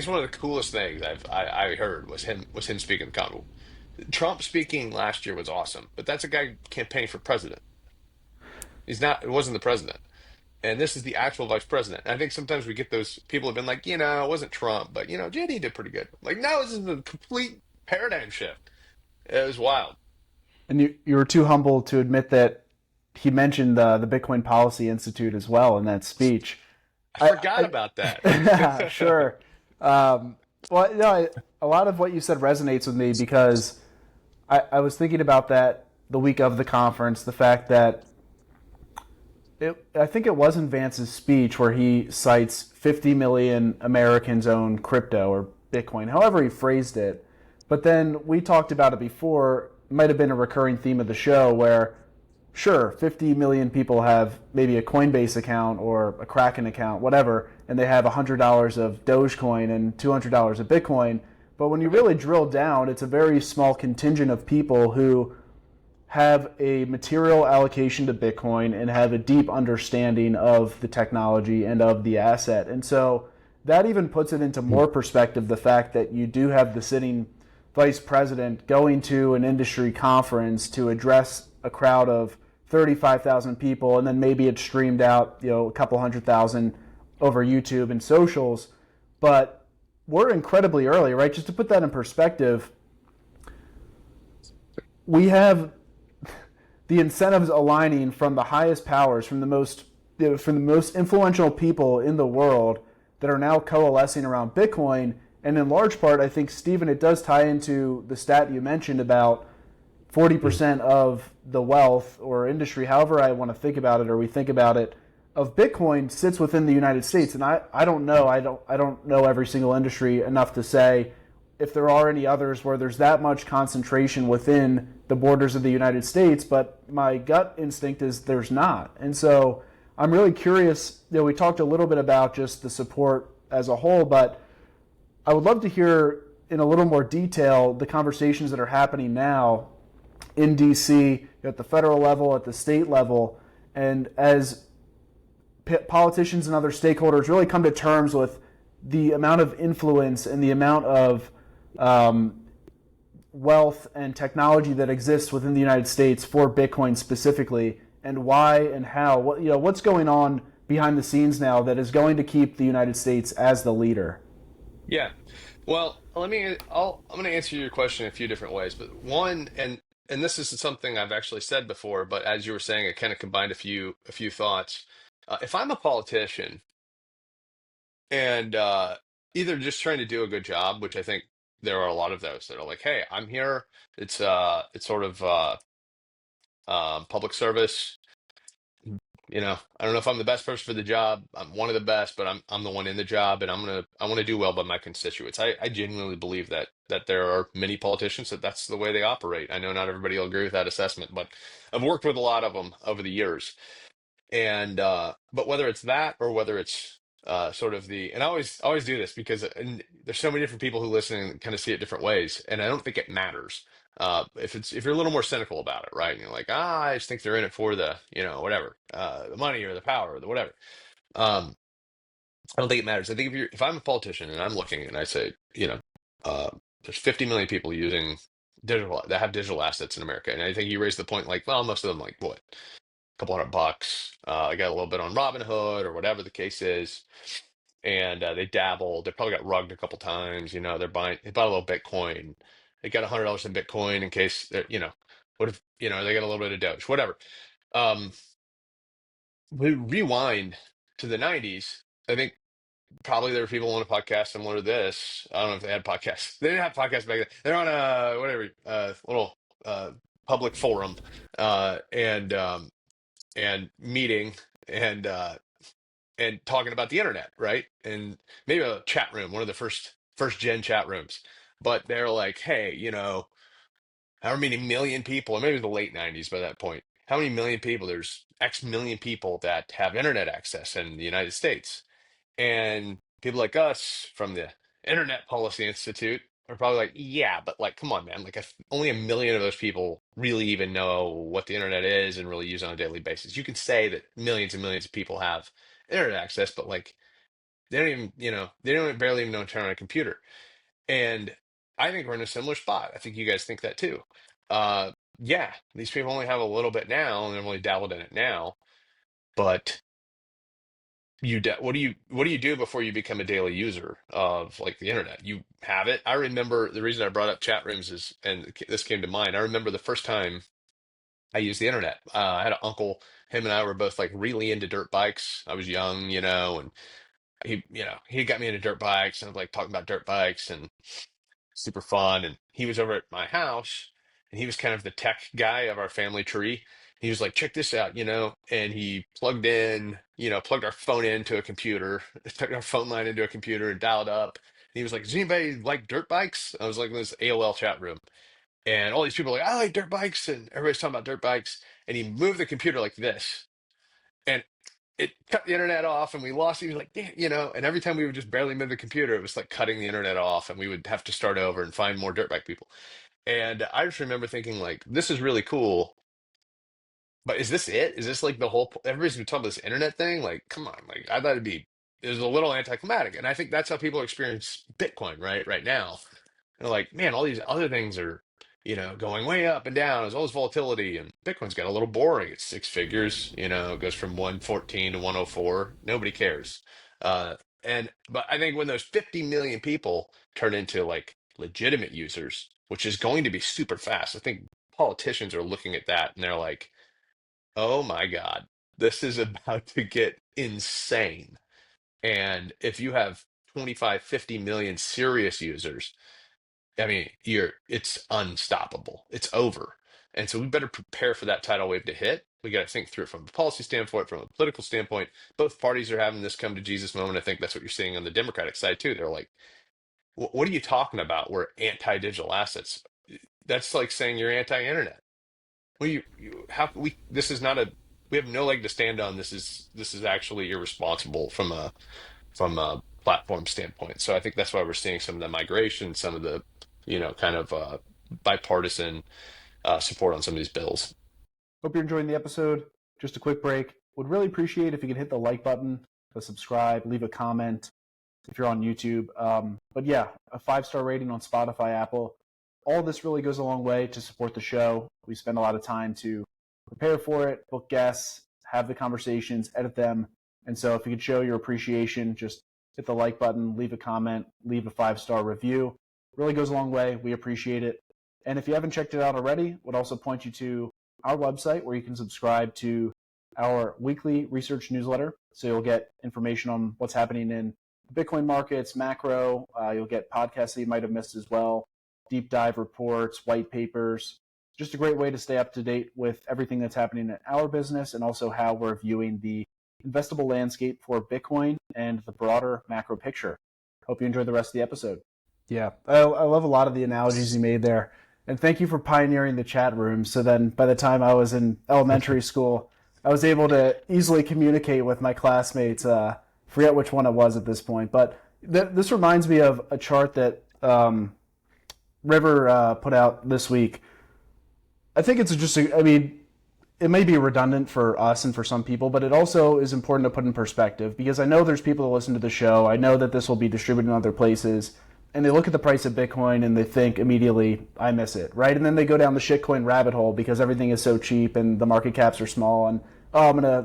one of the coolest things I heard was him speaking to Congress. Trump speaking last year was awesome, but that's a guy campaigning for president. It wasn't the president. And this is the actual vice president. And I think sometimes we get those people have been like, it wasn't Trump, but JD did pretty good. Like, no, this is a complete paradigm shift. It was wild. And you were too humble to admit that he mentioned the Bitcoin Policy Institute as well in that speech. I forgot about that. Yeah, sure. Well, a lot of what you said resonates with me because I was thinking about that the week of the conference, the fact that I think it was in Vance's speech where he cites 50 million Americans own crypto or Bitcoin, however he phrased it. But then we talked about it before, it might have been a recurring theme of the show where, sure, 50 million people have maybe a Coinbase account or a Kraken account, whatever, and they have $100 of Dogecoin and $200 of Bitcoin. But when you really drill down, it's a very small contingent of people who have a material allocation to Bitcoin and have a deep understanding of the technology and of the asset. And so that even puts it into more perspective, the fact that you do have the sitting vice president going to an industry conference to address a crowd of 35,000 people, and then maybe it's streamed out, a couple 100,000 over YouTube and socials. But we're incredibly early, right? Just to put that in perspective, we have the incentives aligning from the highest powers, from the most influential people in the world that are now coalescing around Bitcoin. And in large part, I think, Stephen, it does tie into the stat you mentioned about 40% of the wealth or industry, however I want to think about it or we think about it, of Bitcoin sits within the United States. And I don't know. I don't know every single industry enough to say if there are any others where there's that much concentration within the borders of the United States, but my gut instinct is there's not. And so I'm really curious. We talked a little bit about just the support as a whole, but I would love to hear in a little more detail the conversations that are happening now in DC, at the federal level, at the state level, and as politicians and other stakeholders really come to terms with the amount of influence and the amount of wealth and technology that exists within the United States for Bitcoin specifically, and why and how. What's going on behind the scenes now that is going to keep the United States as the leader? Yeah. Well, I'm going to answer your question in a few different ways, but one, and this is something I've actually said before, but as you were saying, it kind of combined a few thoughts. If I'm a politician and either just trying to do a good job, which I think there are a lot of those that are like, hey, I'm here. It's sort of Public service. I don't know if I'm the best person for the job. I'm one of the best, but I'm the one in the job, and I want to do well by my constituents. I genuinely believe that there are many politicians that's the way they operate. I know not everybody will agree with that assessment, but I've worked with a lot of them over the years. And but whether it's that or whether it's sort of and I always do this because there's so many different people who listen and kind of see it different ways, and I don't think it matters. If you're a little more cynical about it, right? And you're like, I just think they're in it for the, whatever, the money or the power or the whatever. Um, I don't think it matters. I think if I'm a politician and I'm looking and I say, uh, there's 50 million people using digital that have digital assets in America, and I think you raised the point like, well, most of them like what, couple $100. I got a little bit on Robinhood or whatever the case is, and they dabbled. They probably got rugged a couple times. They bought a little Bitcoin. They got $100 in Bitcoin in case what if they got a little bit of Doge, whatever. Um, we rewind to the '90s. I think probably there were people on a podcast similar to this. I don't know if they had podcasts. They didn't have podcasts back then. They're on a whatever little public forum, and meeting and talking about the internet, right? And maybe a chat room, one of the first gen chat rooms. But they're like, hey, how many million people, or maybe the late '90s by that point, how many million people? There's X million people that have internet access in the United States. And people like us from the Internet Policy Institute are probably like, yeah, but like, come on, man. Like, if only a million of those people really even know what the internet is and really use it on a daily basis. You can say that millions and millions of people have internet access, but like, they don't barely even know how to turn on a computer. And I think we're in a similar spot. I think you guys think that too. Uh, yeah, these people only have a little bit now and they've only dabbled in it now, but what do you do before you become a daily user of like the internet? You have it. I remember the reason I brought up chat rooms is, and this came to mind. I remember the first time I used the internet. I had an uncle. Him and I were both like really into dirt bikes. I was young, and he got me into dirt bikes, and I was like talking about dirt bikes and super fun. And he was over at my house, and he was kind of the tech guy of our family tree. He was like, check this out, and he plugged our phone into a computer, took our phone line into a computer and dialed up. And he was like, does anybody like dirt bikes? I was like in this AOL chat room, and all these people were like, I like dirt bikes, and everybody's talking about dirt bikes. And he moved the computer like this, and it cut the internet off, and we lost. He was like, damn, and every time we would just barely move the computer, it was like cutting the internet off, and we would have to start over and find more dirt bike people. And I just remember thinking, like, this is really cool, but is this it? Is this like the whole? Everybody's been talking about this internet thing. Like, come on, like I thought it was a little anticlimactic, and I think that's how people experience Bitcoin right now. They're like, man, all these other things are, going way up and down. There's all this volatility, and Bitcoin's got a little boring. It's six figures, it goes from 114 to 104. Nobody cares. But I think when those 50 million people turn into like legitimate users, which is going to be super fast, I think politicians are looking at that and they're like, oh my God, this is about to get insane. And if you have 25, 50 million serious users, I mean, it's unstoppable. It's over. And so we better prepare for that tidal wave to hit. We got to think through it from a policy standpoint, from a political standpoint. Both parties are having this come to Jesus moment. I think that's what you're seeing on the Democratic side too. They're like, what are you talking about? We're anti-digital assets. That's like saying you're anti-internet. Well, this is not we have no leg to stand on. This is actually irresponsible from a platform standpoint. So I think that's why we're seeing some of the migration, some of the, kind of bipartisan support on some of these bills. Hope you're enjoying the episode. Just a quick break. Would really appreciate if you could hit the like button, the subscribe, leave a comment if you're on YouTube. But yeah, a 5-star rating on Spotify, Apple. All this really goes a long way to support the show. We spend a lot of time to prepare for it, book guests, have the conversations, edit them. And so if you could show your appreciation, just hit the like button, leave a comment, leave a 5-star review. Really goes a long way. We appreciate it. And if you haven't checked it out already, would also point you to our website where you can subscribe to our weekly research newsletter. So you'll get information on what's happening in Bitcoin markets, macro. You'll get podcasts that you might have missed as well, deep dive reports, white papers. just a great way to stay up to date with everything that's happening in our business and also how we're viewing the investable landscape for Bitcoin and the broader macro picture. Hope you enjoy the rest of the episode. Yeah, I love a lot of the analogies you made there. And thank you for pioneering the chat room. So then by the time I was in elementary school, I was able to easily communicate with my classmates. Forget which one it was at this point. But this reminds me of a chart that River put out this week. I think it's just, I mean, it may be redundant for us and for some people, but it also is important to put in perspective because I know there's people that listen to the show. I know that this will be distributed in other places. And they look at the price of Bitcoin and they think immediately, I miss it, right? And then they go down the shitcoin rabbit hole because everything is so cheap and the market caps are small. And I'm gonna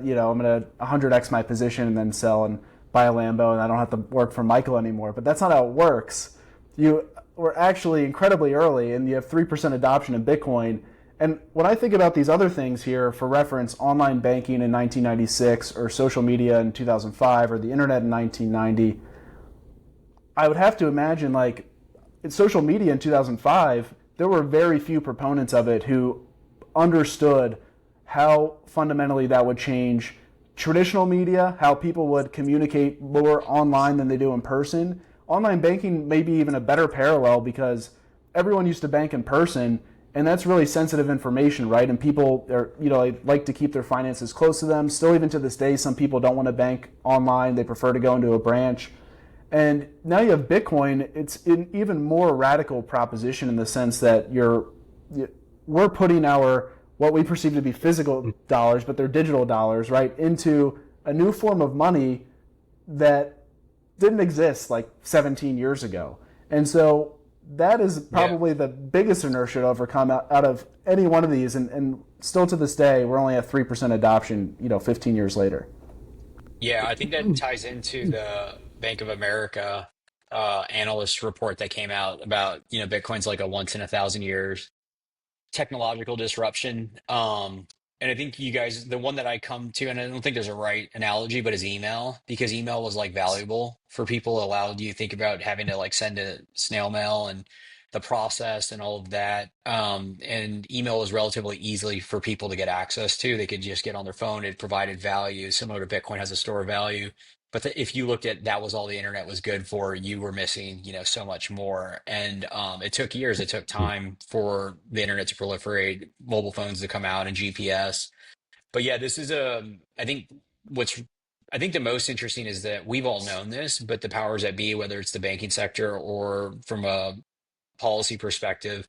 100x my position and then sell and buy a Lambo and I don't have to work for Michael anymore. But that's not how it works. You were actually incredibly early and you have 3% adoption in Bitcoin. And when I think about these other things here, for reference, online banking in 1996 or social media in 2005 or the internet in 1990, I would have to imagine, like, in social media in 2005, there were very few proponents of it who understood how fundamentally that would change traditional media, how people would communicate more online than they do in person. Online banking may be even a better parallel because everyone used to bank in person, and that's really sensitive information, right? And people are, like to keep their finances close to them. Still, even to this day, some people don't want to bank online. They prefer to go into a branch. And now you have Bitcoin. It's an even more radical proposition in the sense that we're putting our what we perceive to be physical dollars, but they're digital dollars, right, into a new form of money that didn't exist like 17 years ago. And so that is probably the biggest inertia to overcome out of any one of these. And still to this day, we're only at 3% adoption, 15 years later. Yeah, I think that ties into the Bank of America analyst report that came out about, Bitcoin's like a once in a thousand years technological disruption. And I think you guys, the one that I come to, and I don't think there's a right analogy, but is email, because email was like valuable for people, allowed you to think about having to like send a snail mail and the process and all of that. And email was relatively easily for people to get access to. They could just get on their phone. It provided value, similar to Bitcoin has a store of value. But if you looked at that was all the internet was good for, you were missing, so much more. And it took years. It took time for the internet to proliferate, mobile phones to come out, and GPS. But yeah, this is I think the most interesting is that we've all known this, but the powers that be, whether it's the banking sector or from a policy perspective,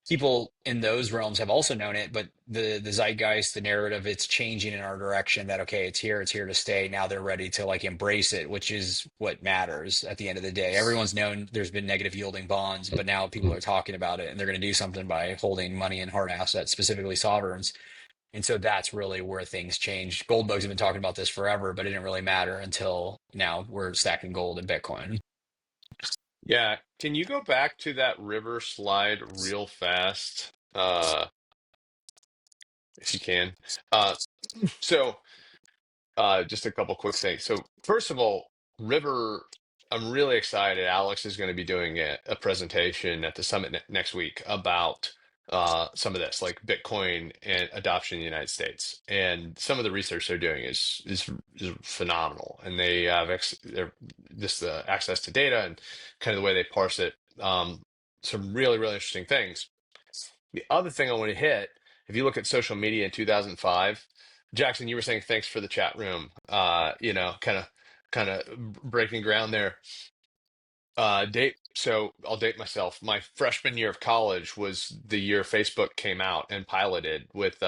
people in those realms have also known it, but the zeitgeist, the narrative, it's changing in our direction that, okay, it's here to stay. Now they're ready to like embrace it, which is what matters at the end of the day. Everyone's known there's been negative yielding bonds, but now people are talking about it and they're going to do something by holding money in hard assets, specifically sovereigns. And so that's really where things changed. Gold bugs have been talking about this forever, but it didn't really matter until now we're stacking gold and Bitcoin. Yeah, can you go back to that river slide real fast, if you can? Uh, so just a couple quick things. So first of all, River, I'm really excited. Alex is going to be doing a presentation at the summit next week about some of this, like Bitcoin and adoption in the United States. And some of the research they're doing is phenomenal. And they have just the access to data and kind of the way they parse it. Some really, really interesting things. The other thing I want to hit, if you look at social media in 2005, Jackson, you were saying thanks for the chat room. Kind of breaking ground there. So I'll date myself. My freshman year of college was the year Facebook came out and piloted with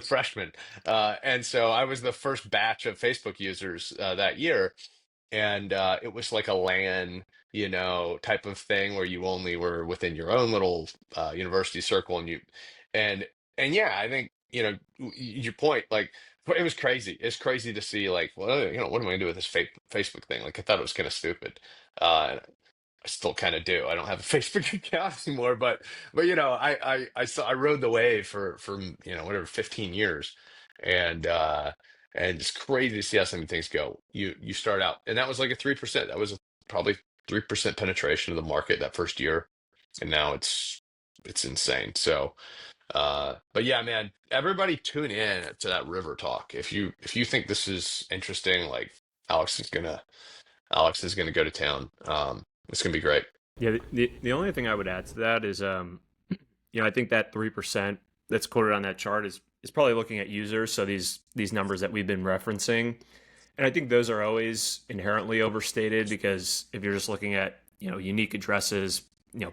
freshmen, and so I was the first batch of Facebook users that year, and it was like a LAN, type of thing where you only were within your own little university circle, and and yeah, I think your point, like it was crazy. It's crazy to see, like, well, what am I gonna do with this fake Facebook thing? Like, I thought it was kind of stupid. I still kind of do. I don't have a Facebook account anymore, but I rode the wave for whatever 15 years, and it's crazy to see how some things go. You start out, and that was like a 3%. That was probably 3% penetration of the market that first year, and now it's it's insane. So, but yeah, man, everybody tune in to that river talk. If you think this is interesting, like Alex is gonna Alex is gonna go to town. It's gonna be great. Yeah, the only thing I would add to that is, I think that 3% that's quoted on that chart is probably looking at users. So these numbers that we've been referencing, and I think those are always inherently overstated because if you're just looking at unique addresses,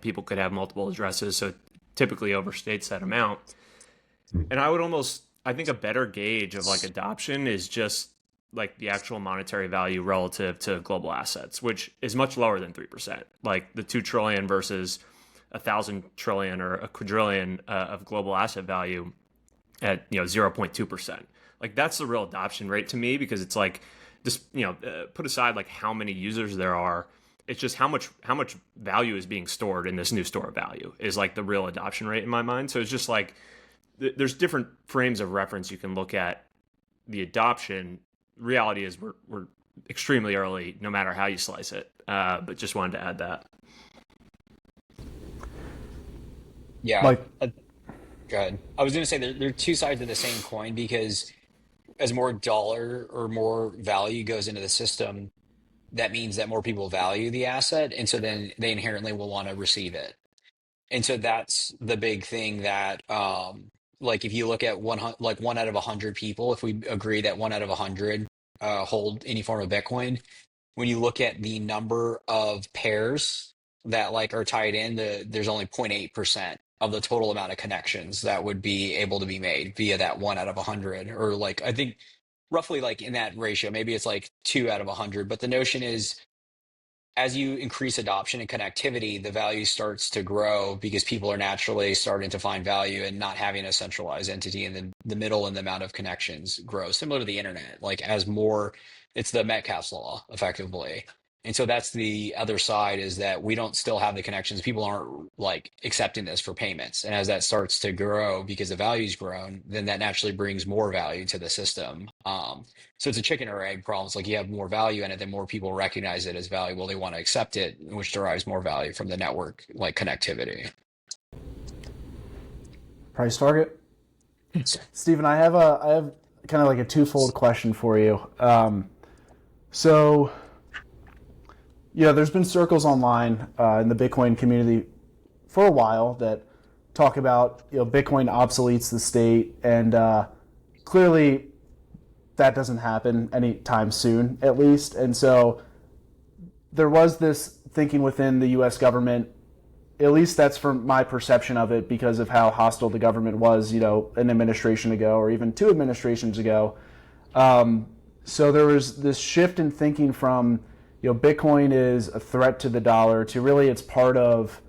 people could have multiple addresses, so it typically overstates that amount. And I think a better gauge of like adoption is just like the actual monetary value relative to global assets, which is much lower than 3%. Like the 2 trillion versus 1,000 trillion or a quadrillion of global asset value at 0.2%. Like that's the real adoption rate to me, because it's like just put aside like how many users there are. It's just how much value is being stored in this new store of value is like the real adoption rate in my mind. So it's just like there's different frames of reference you can look at the adoption. Reality is we're extremely early, no matter how you slice it. But just wanted to add that. Yeah. Like, Go ahead. I was going to say there are two sides of the same coin, because as more dollar or more value goes into the system, that means that more people value the asset. And so then they inherently will want to receive it. And so that's the big thing that, like if you look at one out of 100 people, if we agree that 1 out of 100 hold any form of Bitcoin, when you look at the number of pairs that like are tied in, there's only 0.8% of the total amount of connections that would be able to be made via that 1 out of 100, or like I think roughly like in that ratio, maybe it's like 2 out of 100. But the notion is, as you increase adoption and connectivity, the value starts to grow because people are naturally starting to find value in not having a centralized entity, and then the middle and the amount of connections grows, similar to the internet. Like as more, it's the Metcalfe's law effectively. And so that's the other side, is that we don't still have the connections. People aren't like accepting this for payments. And as that starts to grow because the value's grown, then that naturally brings more value to the system. So it's a chicken or egg problem. It's like you have more value in it, then more people recognize it as valuable. They want to accept it, which derives more value from the network, like connectivity. price target? Stephen, I have kind of like a twofold question for you. So, there's been circles online in the Bitcoin community for a while that talk about Bitcoin obsoletes the state, and clearly that doesn't happen anytime soon, at least. And so there was this thinking within the U.S. government, at least that's from my perception of it, because of how hostile the government was, an administration ago or even 2 administrations ago. So there was this shift in thinking from, Bitcoin is a threat to the dollar to really it's part of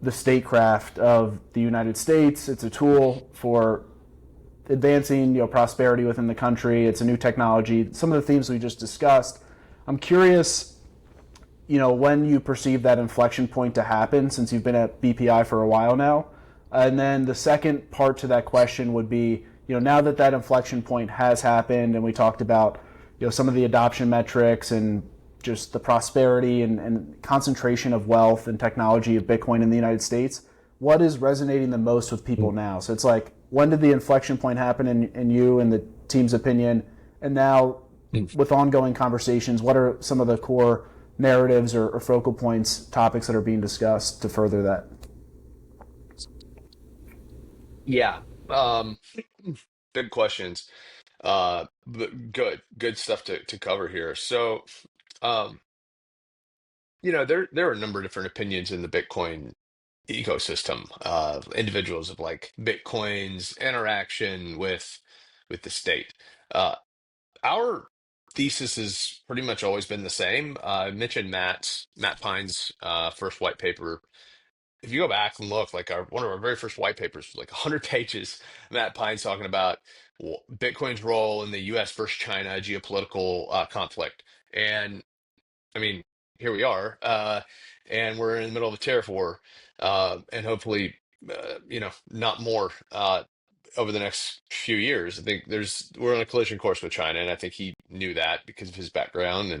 the statecraft of the United States. It's a tool for advancing, prosperity within the country. It's a new technology. Some of the themes we just discussed. I'm curious, when you perceive that inflection point to happen, since you've been at BPI for a while now. And then the second part to that question would be, now that inflection point has happened, and we talked about, some of the adoption metrics and just the prosperity and concentration of wealth and technology of Bitcoin in the United States, what is resonating the most with people now? So it's like, when did the inflection point happen in you and the team's opinion? And now with ongoing conversations, what are some of the core narratives or focal points, topics that are being discussed to further that? Yeah. Good questions. But good stuff to cover here. So, um, there are a number of different opinions in the Bitcoin ecosystem, individuals of like Bitcoin's interaction with the state. Uh, our thesis has pretty much always been the same. I mentioned Matt Pine's first white paper. If you go back and look, like one of our very first white papers, like 100 pages, Matt Pine's talking about Bitcoin's role in the U.S. versus China geopolitical conflict. And I mean, here we are, and we're in the middle of a tariff war, and hopefully, not more over the next few years. I think we're on a collision course with China, and I think he knew that because of his background,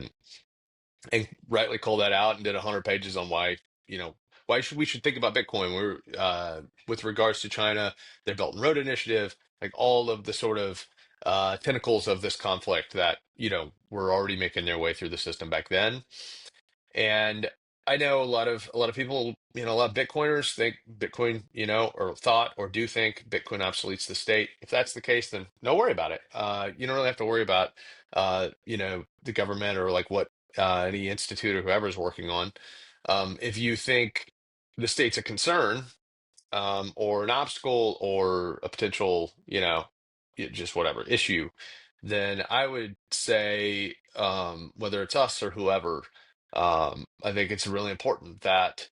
and rightly called that out and did 100 pages on why why should we should think about Bitcoin. We're with regards to China, their Belt and Road Initiative, like all of the sort of tentacles of this conflict that were already making their way through the system back then. And I know a lot of people, a lot of Bitcoiners think Bitcoin, or thought or do think Bitcoin obsoletes the state. If that's the case, then no worry about it. You don't really have to worry about, the government or like what any institute or whoever is working on. If you think the state's a concern, or an obstacle or a potential, just whatever issue, then I would say, whether it's us or whoever, I think it's really important that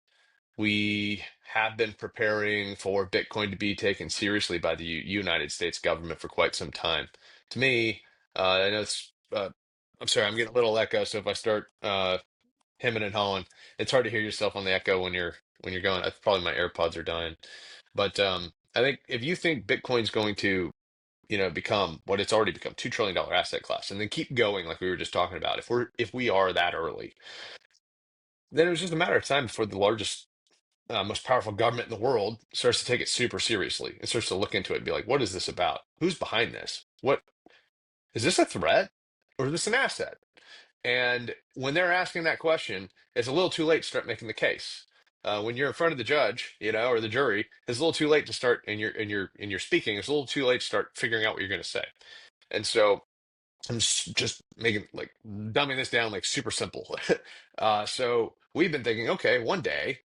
we have been preparing for Bitcoin to be taken seriously by the United States government for quite some time. To me, I know it's, I'm sorry, I'm getting a little echo, so if I start hemming and hawing, it's hard to hear yourself on the echo when you're going. That's probably my AirPods are dying. But I think if you think Bitcoin's going to, become what it's already become, $2 trillion asset class, and then keep going like we were just talking about, if we are that early, then it was just a matter of time before the largest, most powerful government in the world starts to take it super seriously and starts to look into it and be like, what is this about? Who's behind this? What is this, a threat or is this an asset? And when they're asking that question, it's a little too late to start making the case. When you're in front of the judge, or the jury, it's a little too late to start, and you're speaking. It's a little too late to start figuring out what you're going to say. And so I'm just making, like, dumbing this down like super simple. So we've been thinking, okay, one day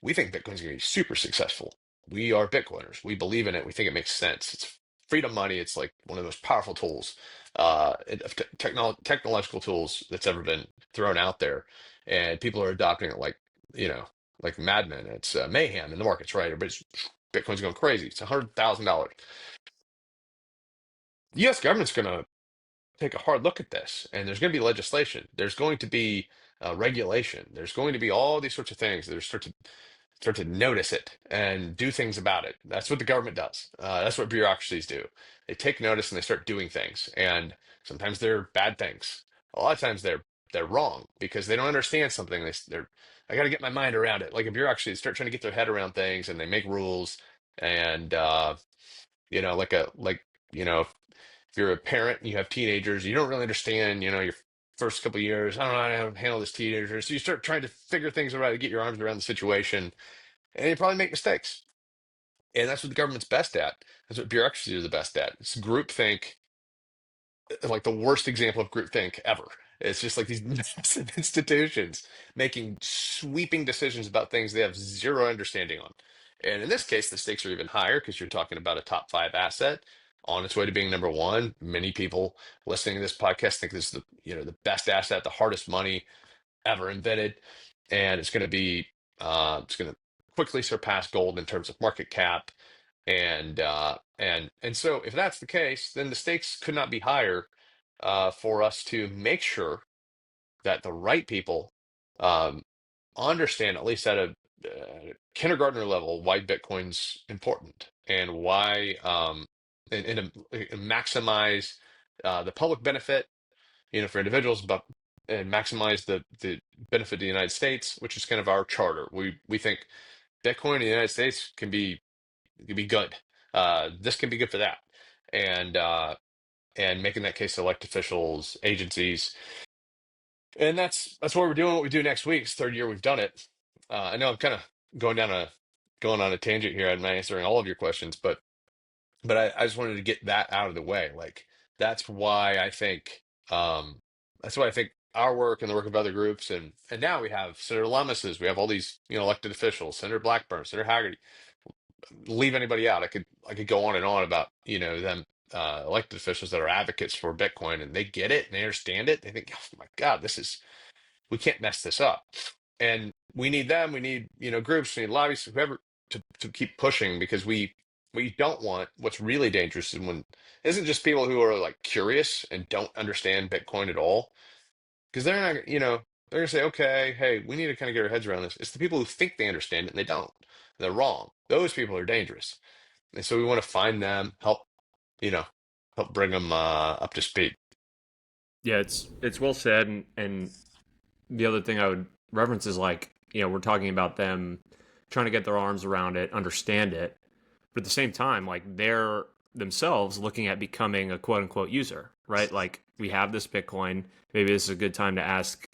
we think Bitcoin's going to be super successful. We are Bitcoiners. We believe in it. We think it makes sense. It's freedom money. It's like one of the most powerful tools, of technological tools that's ever been thrown out there. And people are adopting it like madmen. It's mayhem in the markets, right? Everybody's Bitcoin's going crazy. It's $100,000. The U.S. government's going to take a hard look at this, and there's going to be legislation. There's going to be regulation. There's going to be all these sorts of things that are start to notice it and do things about it. That's what the government does. That's what bureaucracies do. They take notice and they start doing things. And sometimes they're bad things. A lot of times they're wrong because they don't understand something. I got to get my mind around it. Like a bureaucracy, they start trying to get their head around things and they make rules. And like if you're a parent and you have teenagers, you don't really understand, your first couple of years. I don't know how to handle this teenager. So you start trying to figure things out to get your arms around the situation, and you probably make mistakes. And that's what the government's best at. That's what bureaucracy is the best at. It's groupthink, like the worst example of groupthink ever. It's just like these massive institutions making sweeping decisions about things they have zero understanding on. And in this case, the stakes are even higher because you're talking about a top five asset on its way to being number one. Many people listening to this podcast think this is the best asset, the hardest money ever invented, and it's going to quickly surpass gold in terms of market cap. And so if that's the case, then the stakes could not be higher, for us to make sure that the right people um, understand, at least at a kindergartner level, why Bitcoin's important and why, and maximize the public benefit, for individuals, but and maximize the benefit of the United States, which is kind of our charter. We think Bitcoin in the United States can be good. This can be good for that, and making that case to elect officials, agencies, and that's what we're doing. What we do next week. It's the third year we've done it. I know I'm kind of going on a tangent here. I'm not answering all of your questions, but I just wanted to get that out of the way. Like that's why I think that's why I think our work and the work of other groups, and now we have Senator Lamas's, we have all these elected officials, Senator Blackburn, Senator Haggerty. Leave anybody out. I could go on and on about them, elected officials that are advocates for Bitcoin, and they get it and they understand it. They think, oh my God, we can't mess this up, and we need them. We need groups, we need lobbies, whoever to keep pushing because we don't want what's really dangerous is when it isn't just people who are like curious and don't understand Bitcoin at all, because they're not, they're gonna say, okay, hey, we need to kind of get our heads around this. It's the people who think they understand it and they don't. They're wrong. Those people are dangerous, and so we want to find them, you know, help bring them up to speed. Yeah, it's well said, and the other thing I would reference is like we're talking about them trying to get their arms around it, understand it, but at the same time, like they're themselves looking at becoming a quote unquote user, right? Like we have this Bitcoin. Maybe this is a good time to ask,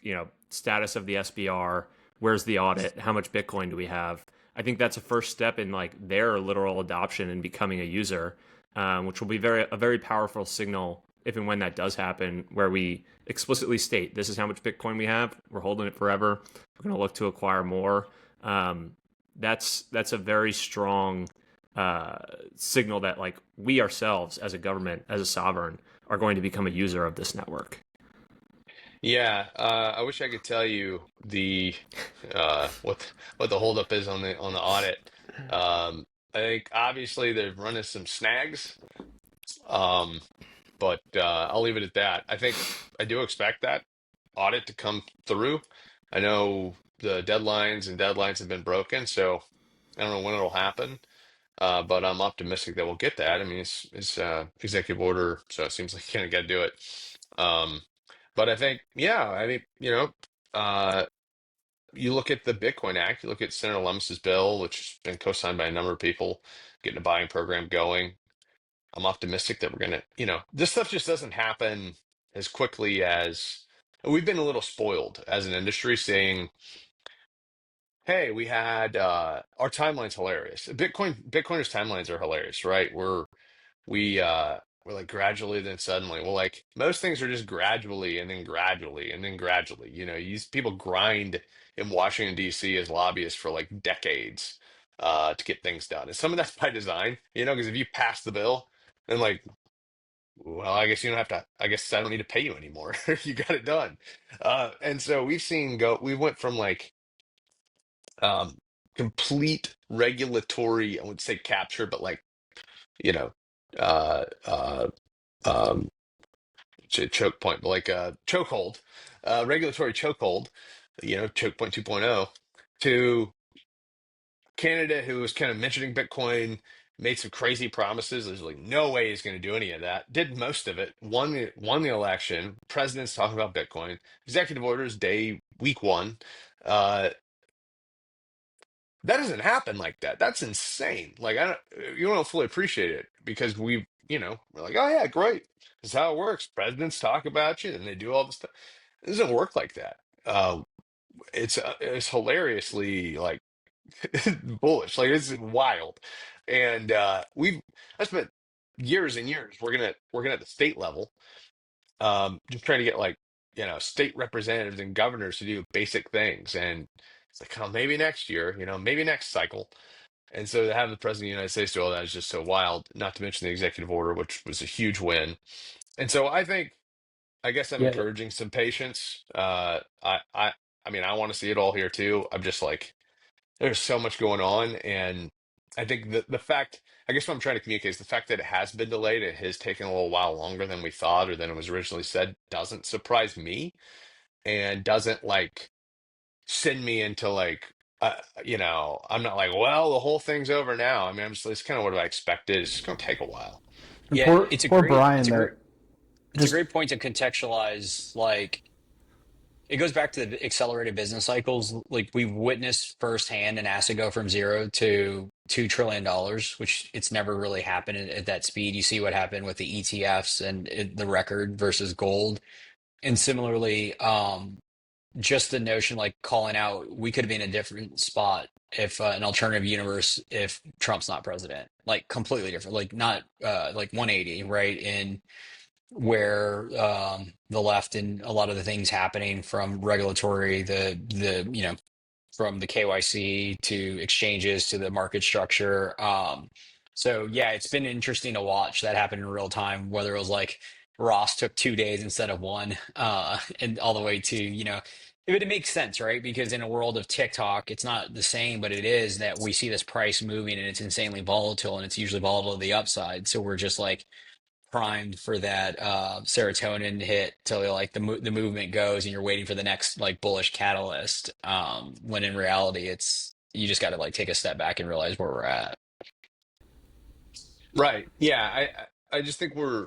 status of the SBR. Where's the audit? How much Bitcoin do we have? I think that's a first step in like their literal adoption and becoming a user, which will be a very powerful signal if and when that does happen, where we explicitly state this is how much Bitcoin we have. We're holding it forever. We're going to look to acquire more. That's a very strong signal that like we ourselves as a government, as a sovereign, are going to become a user of this network. Yeah, I wish I could tell you the what the holdup is on the audit. I think obviously they've run into some snags, um, but I'll leave it at that. I think I do expect that audit to come through. I know the deadlines have been broken, so I don't know when it'll happen. But I'm optimistic that we'll get that. I mean, it's executive order, so it seems like you kind of got to do it. Um, but I think, yeah, I mean, uh, you look at the Bitcoin Act, you look at Senator Lummis's bill, which has been co-signed by a number of people, getting a buying program going. I'm optimistic that we're gonna, this stuff just doesn't happen as quickly as we've been a little spoiled as an industry, saying, hey, we had our timeline's hilarious. Bitcoiners timelines are hilarious, right? We're like gradually then suddenly. Well, like most things are just gradually and then gradually and then gradually. People grind in Washington D.C. as lobbyists for like decades to get things done. And some of that's by design, because if you pass the bill, then like, well, I guess you don't have to. I guess I don't need to pay you anymore. You got it done. And so we went from like um, complete regulatory, I would say capture, but like, you know, uh, uh, um, choke point, but like a chokehold, regulatory chokehold, choke point 2.0, to Canada, who was kind of mentioning Bitcoin, made some crazy promises. There's like no way he's going to do any of that. Did most of it. Won the election. President's talking about Bitcoin. Executive orders week one. Uh, That doesn't happen like that. That's insane. Like you don't fully appreciate it because we're like, oh yeah, great. This is how it works. Presidents talk about you, and they do all this stuff. It doesn't work like that. It's hilariously like bullish. Like it's wild, and I spent years and years working at the state level, just trying to get like state representatives and governors to do basic things, and it's like, oh, maybe next year, maybe next cycle. And so to have the president of the United States do all that is just so wild. Not to mention the executive order, which was a huge win. And so I guess I'm Yeah, encouraging some patience. I mean, I want to see it all here too. I'm just like, there's so much going on, and I think the fact, I guess what I'm trying to communicate is the fact that it has been delayed, it has taken a little while longer than we thought or than it was originally said, doesn't surprise me, and doesn't like send me into like, I'm not like, well, the whole thing's over now. I mean, it's kind of what I expected. It's just going to take a while. and Yeah, poor Brian there. it's a Just great point to contextualize. Like, it goes back to the accelerated business cycles. Like we've witnessed firsthand an asset go from zero to $2 trillion, which it's never really happened at that speed. You see what happened with the ETFs and the record versus gold. And similarly, just the notion like calling out, we could have been in a different spot if an alternative universe, if Trump's not president, like completely different, like not like 180, right? And where the left and a lot of the things happening from regulatory, from the KYC to exchanges to the market structure. So yeah, it's been interesting to watch that happen in real time, whether it was like Ross took 2 days instead of one, and all the way to, if it makes sense, right? Because in a world of TikTok, it's not the same, but it is that we see this price moving and it's insanely volatile and it's usually volatile to the upside. So we're just like primed for that serotonin hit till like the movement goes and you're waiting for the next like bullish catalyst, when in reality it's you just got to like take a step back and realize where we're at. Right. Yeah. I just think we're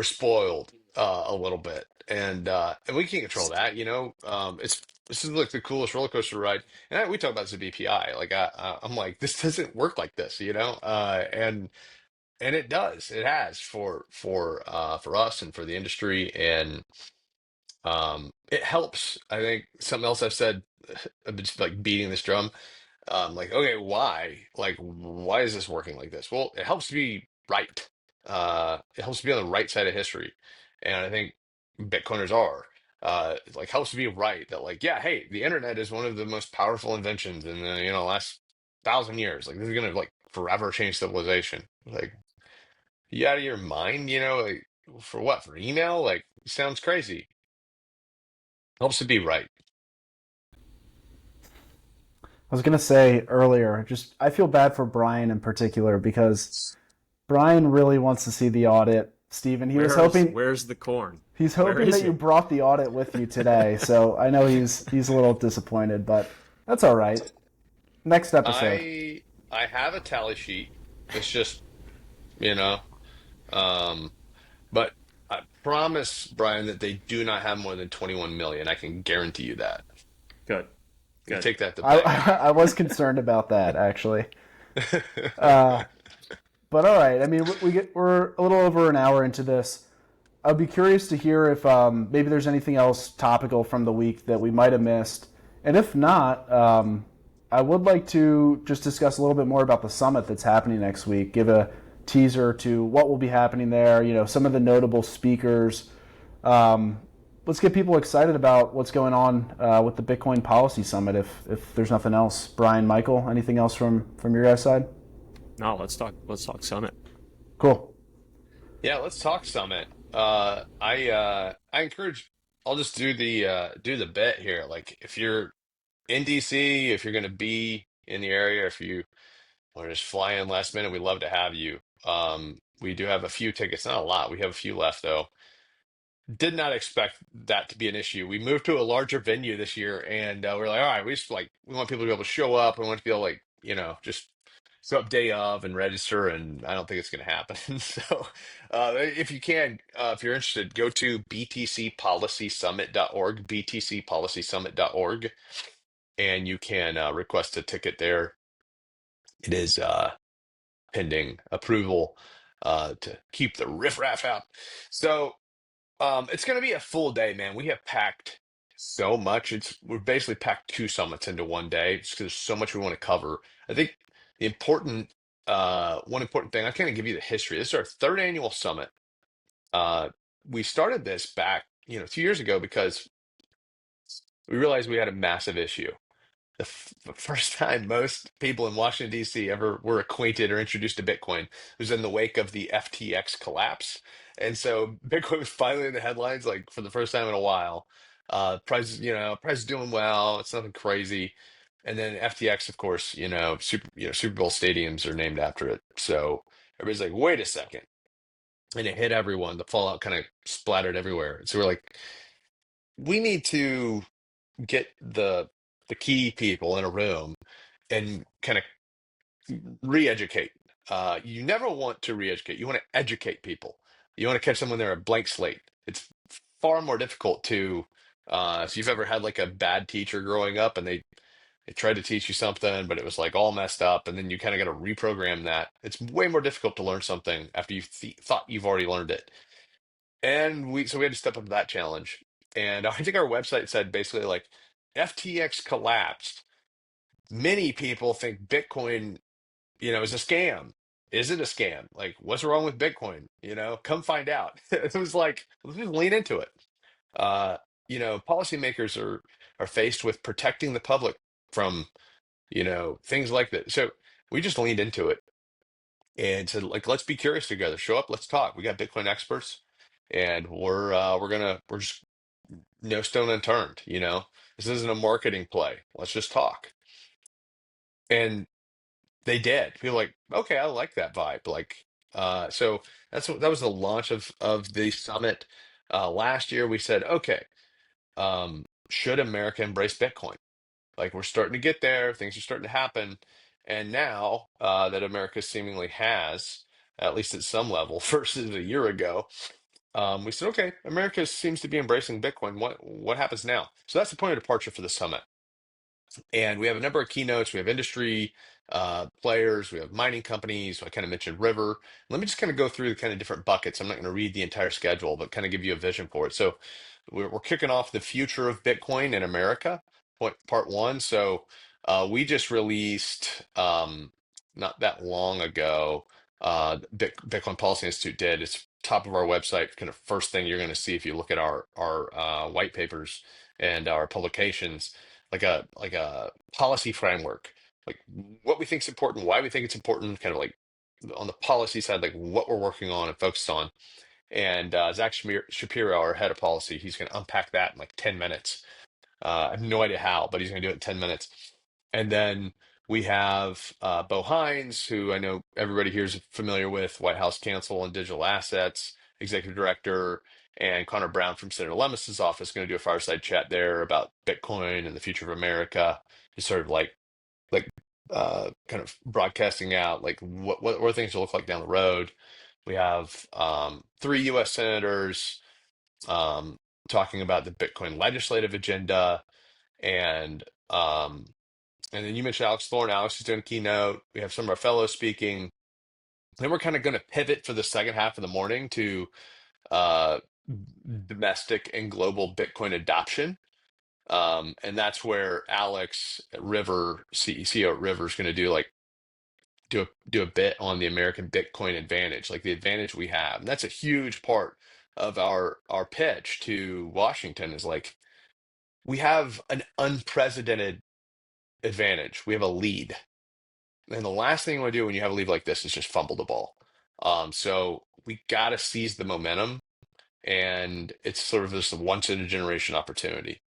spoiled a little bit. and we can't control that, you know. It's this is like the coolest roller coaster ride, and we talk about this at BPI. Like I'm like, this doesn't work like this, you know. And it does, it has for us and for the industry, and it helps. I think something else I've said, I've been just like beating this drum. Like, okay, why? Like, why is this working like this? Well, it helps to be right. It helps to be on the right side of history. And I think Bitcoiners are. Like helps to be right that like, yeah, hey, the internet is one of the most powerful inventions in the, last 1,000 years. Like this is gonna like forever change civilization. Like, you out of your mind, like for what? For email? Like sounds crazy. Helps to be right. I was gonna say earlier, just I feel bad for Brian in particular because Brian really wants to see the audit. Stephen, Where's the corn? he's Where hoping is that you it? brought the audit with you today. So I know he's a little disappointed, but that's all right. Next episode. I have a tally sheet. It's just, you know, um, but I promise, Brian, that they do not have more than 21 million. I can guarantee you that. Good. You Good. take that to I bank. I was concerned about that actually. Uh, but all right. I mean, we're a little over an hour into this. I'd be curious to hear if maybe there's anything else topical from the week that we might have missed, and if not, I would like to just discuss a little bit more about the summit that's happening next week. Give a teaser to what will be happening there. You know, some of the notable speakers. Um, let's get people excited about what's going on with the Bitcoin Policy Summit. If there's nothing else, Brian, Michael, anything else from your guys' side? No, let's talk Summit. Cool. Yeah, let's talk Summit. I encourage. I'll just do the bet here. Like, if you're in DC, if you're going to be in the area, if you want to just fly in last minute, we'd love to have you. We do have a few tickets, not a lot. We have a few left though. Did not expect that to be an issue. We moved to a larger venue this year, and we're like, all right, we just like we want people to be able to show up. We want to be able to, like, just show up day of and register. And I don't think it's going to happen. So, if you can, if you're interested, go to btcpolicysummit.org, btcpolicysummit.org, and you can request a ticket there. It is pending approval to keep the riffraff out. So. It's going to be a full day, man. We have packed so much. We're basically packed two summits into one day just because there's so much we want to cover. I think the important one important thing, I kind of give you the history. This is our third annual summit. Uh, we started this back, 2 years ago because we realized we had a massive issue. The first time most people in Washington, D.C. ever were acquainted or introduced to Bitcoin was in the wake of the FTX collapse. And so Bitcoin was finally in the headlines, like for the first time in a while. Price is doing well. It's nothing crazy. And then FTX, of course, Super Bowl stadiums are named after it. So everybody's like, wait a second. And it hit everyone. The fallout kind of splattered everywhere. So we're like, we need to get the key people in a room and kind of re-educate. You never want to re-educate. You want to educate people. You want to catch them when they're a blank slate. It's far more difficult to, if you've ever had like a bad teacher growing up and they tried to teach you something, but it was like all messed up, and then you kind of got to reprogram that. It's way more difficult to learn something after you thought you've already learned it. And we had to step up to that challenge. And I think our website said basically like FTX collapsed. Many people think Bitcoin, is a scam. Is it a scam? Like, what's wrong with Bitcoin? Come find out. It was like, let's just lean into it. Policymakers are faced with protecting the public from, things like that. So we just leaned into it and said, like, let's be curious together. Show up, let's talk. We got Bitcoin experts, and we're just no stone unturned. This isn't a marketing play. Let's just talk. And they did. People were like, okay, I like that vibe. Like, so that was the launch of the summit. Last year we said, okay, should America embrace Bitcoin? Like, we're starting to get there, things are starting to happen. And now that America seemingly has, at least at some level, versus a year ago, we said, okay, America seems to be embracing Bitcoin. What happens now? So that's the point of departure for the summit. And we have a number of keynotes. We have industry players. We have mining companies. I kind of mentioned River. Let me just kind of go through the kind of different buckets. I'm not going to read the entire schedule, but kind of give you a vision for it. So we're kicking off the future of Bitcoin in America, part one. So we just released not that long ago. Bitcoin Policy Institute did. It's top of our website. Kind of first thing you're going to see if you look at our white papers and our publications, like a policy framework, like what we think is important, why we think it's important, kind of like on the policy side, like what we're working on and focused on. And Shapiro, our head of policy, he's going to unpack that in like 10 minutes. I have no idea how, but he's going to do it in 10 minutes. And then we have Bo Hines, who I know everybody here is familiar with, White House counsel on digital assets, executive director, and Connor Brown from Senator Lemus's office going to do a fireside chat there about Bitcoin and the future of America. Just sort of like kind of broadcasting out like what things will look like down the road. We have three U.S. senators talking about the Bitcoin legislative agenda, and and then you mentioned Alex Thorne. Alex is doing a keynote. We have some of our fellows speaking. Then we're kind of going to pivot for the second half of the morning to uh, domestic and global Bitcoin adoption. And that's where Alex at River, CEO at River, is going to do a bit on the American Bitcoin advantage, like the advantage we have. And that's a huge part of our pitch to Washington is like we have an unprecedented advantage. We have a lead. And the last thing you want to do when you have a lead like this is just fumble the ball. So we got to seize the momentum, and it's sort of this once in a generation opportunity,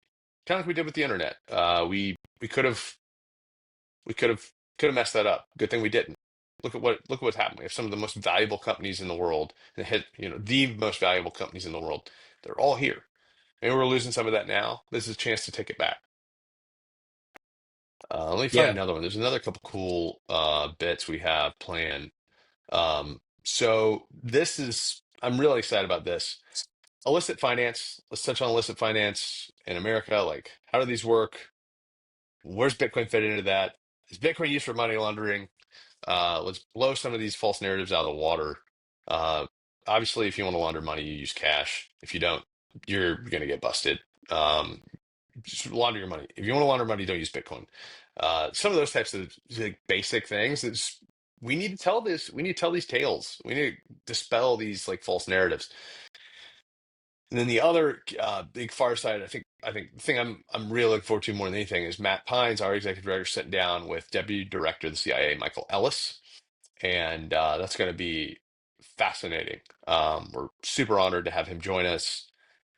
kind of like we did with the internet. We could have messed that up. Good thing we didn't. Look at what's happened. We have some of the most valuable companies in the world, and the most valuable companies in the world. They're all here, and we're losing some of that now. This is a chance to take it back. Let me find Yeah. another one. There's another couple cool bits we have planned. So I'm really excited about this. Illicit finance. Let's touch on illicit finance in America. Like, how do these work? Where's Bitcoin fit into that? Is Bitcoin used for money laundering? Let's blow some of these false narratives out of the water. Uh, Obviously, if you want to launder money, you use cash. If you don't, you're going to get busted. Just launder your money. If you want to launder money, don't use Bitcoin. Some of those types of like, basic things. We need to tell this. We need to tell these tales. We need to dispel these like false narratives. And then the other big far side, I think the thing I'm really looking forward to more than anything is Matt Pines, our executive director, sitting down with Deputy Director of the CIA, Michael Ellis, and that's going to be fascinating. We're super honored to have him join us,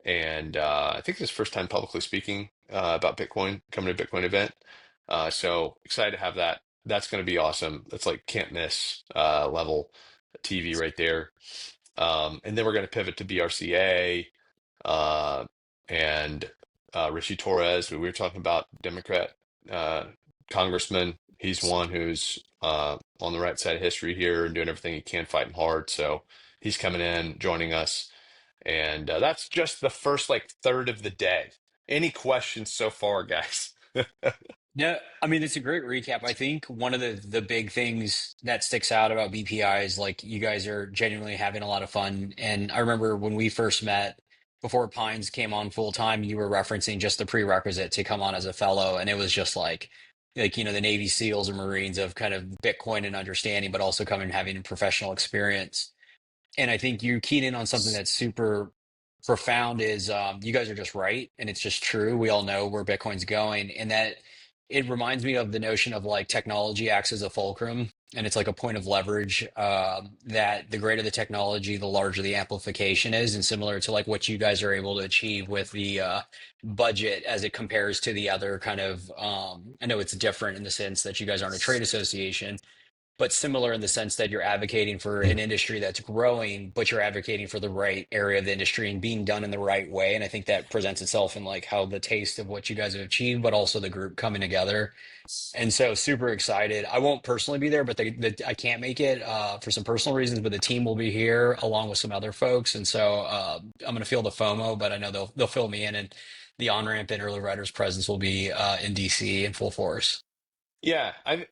and I think this is his first time publicly speaking about Bitcoin, coming to a Bitcoin event. So excited to have that. That's going to be awesome. That's like can't miss level TV right there. And then we're going to pivot to BRCA uh, and Richie Torres. We were talking about Democrat uh, congressman. He's one who's on the right side of history here and doing everything he can, fighting hard. So he's coming in, joining us, and that's just the first like third of the day. Any questions so far, guys? No, I mean it's a great recap. I think one of the big things that sticks out about BPI is like you guys are genuinely having a lot of fun. And I remember when we first met before Pines came on full time, you were referencing just the prerequisite to come on as a fellow, and it was just like the Navy SEALs or Marines of kind of Bitcoin and understanding, but also coming and having a professional experience. And I think you keyed in on something that's super profound is you guys are just right and it's just true. We all know where Bitcoin's going, and that it reminds me of the notion of like technology acts as a fulcrum, and it's like a point of leverage, that the greater the technology, the larger the amplification is, and similar to like what you guys are able to achieve with the budget as it compares to the other kind of I know it's different in the sense that you guys aren't a trade association, but similar in the sense that you're advocating for an industry that's growing, but you're advocating for the right area of the industry and being done in the right way. And I think that presents itself in like how the taste of what you guys have achieved, but also the group coming together. And so super excited. I won't personally be there, but I can't make it for some personal reasons, but the team will be here along with some other folks. And so I'm going to feel the FOMO, but I know they'll fill me in, and the on-ramp and early riders presence will be in DC in full force. Yeah, I'm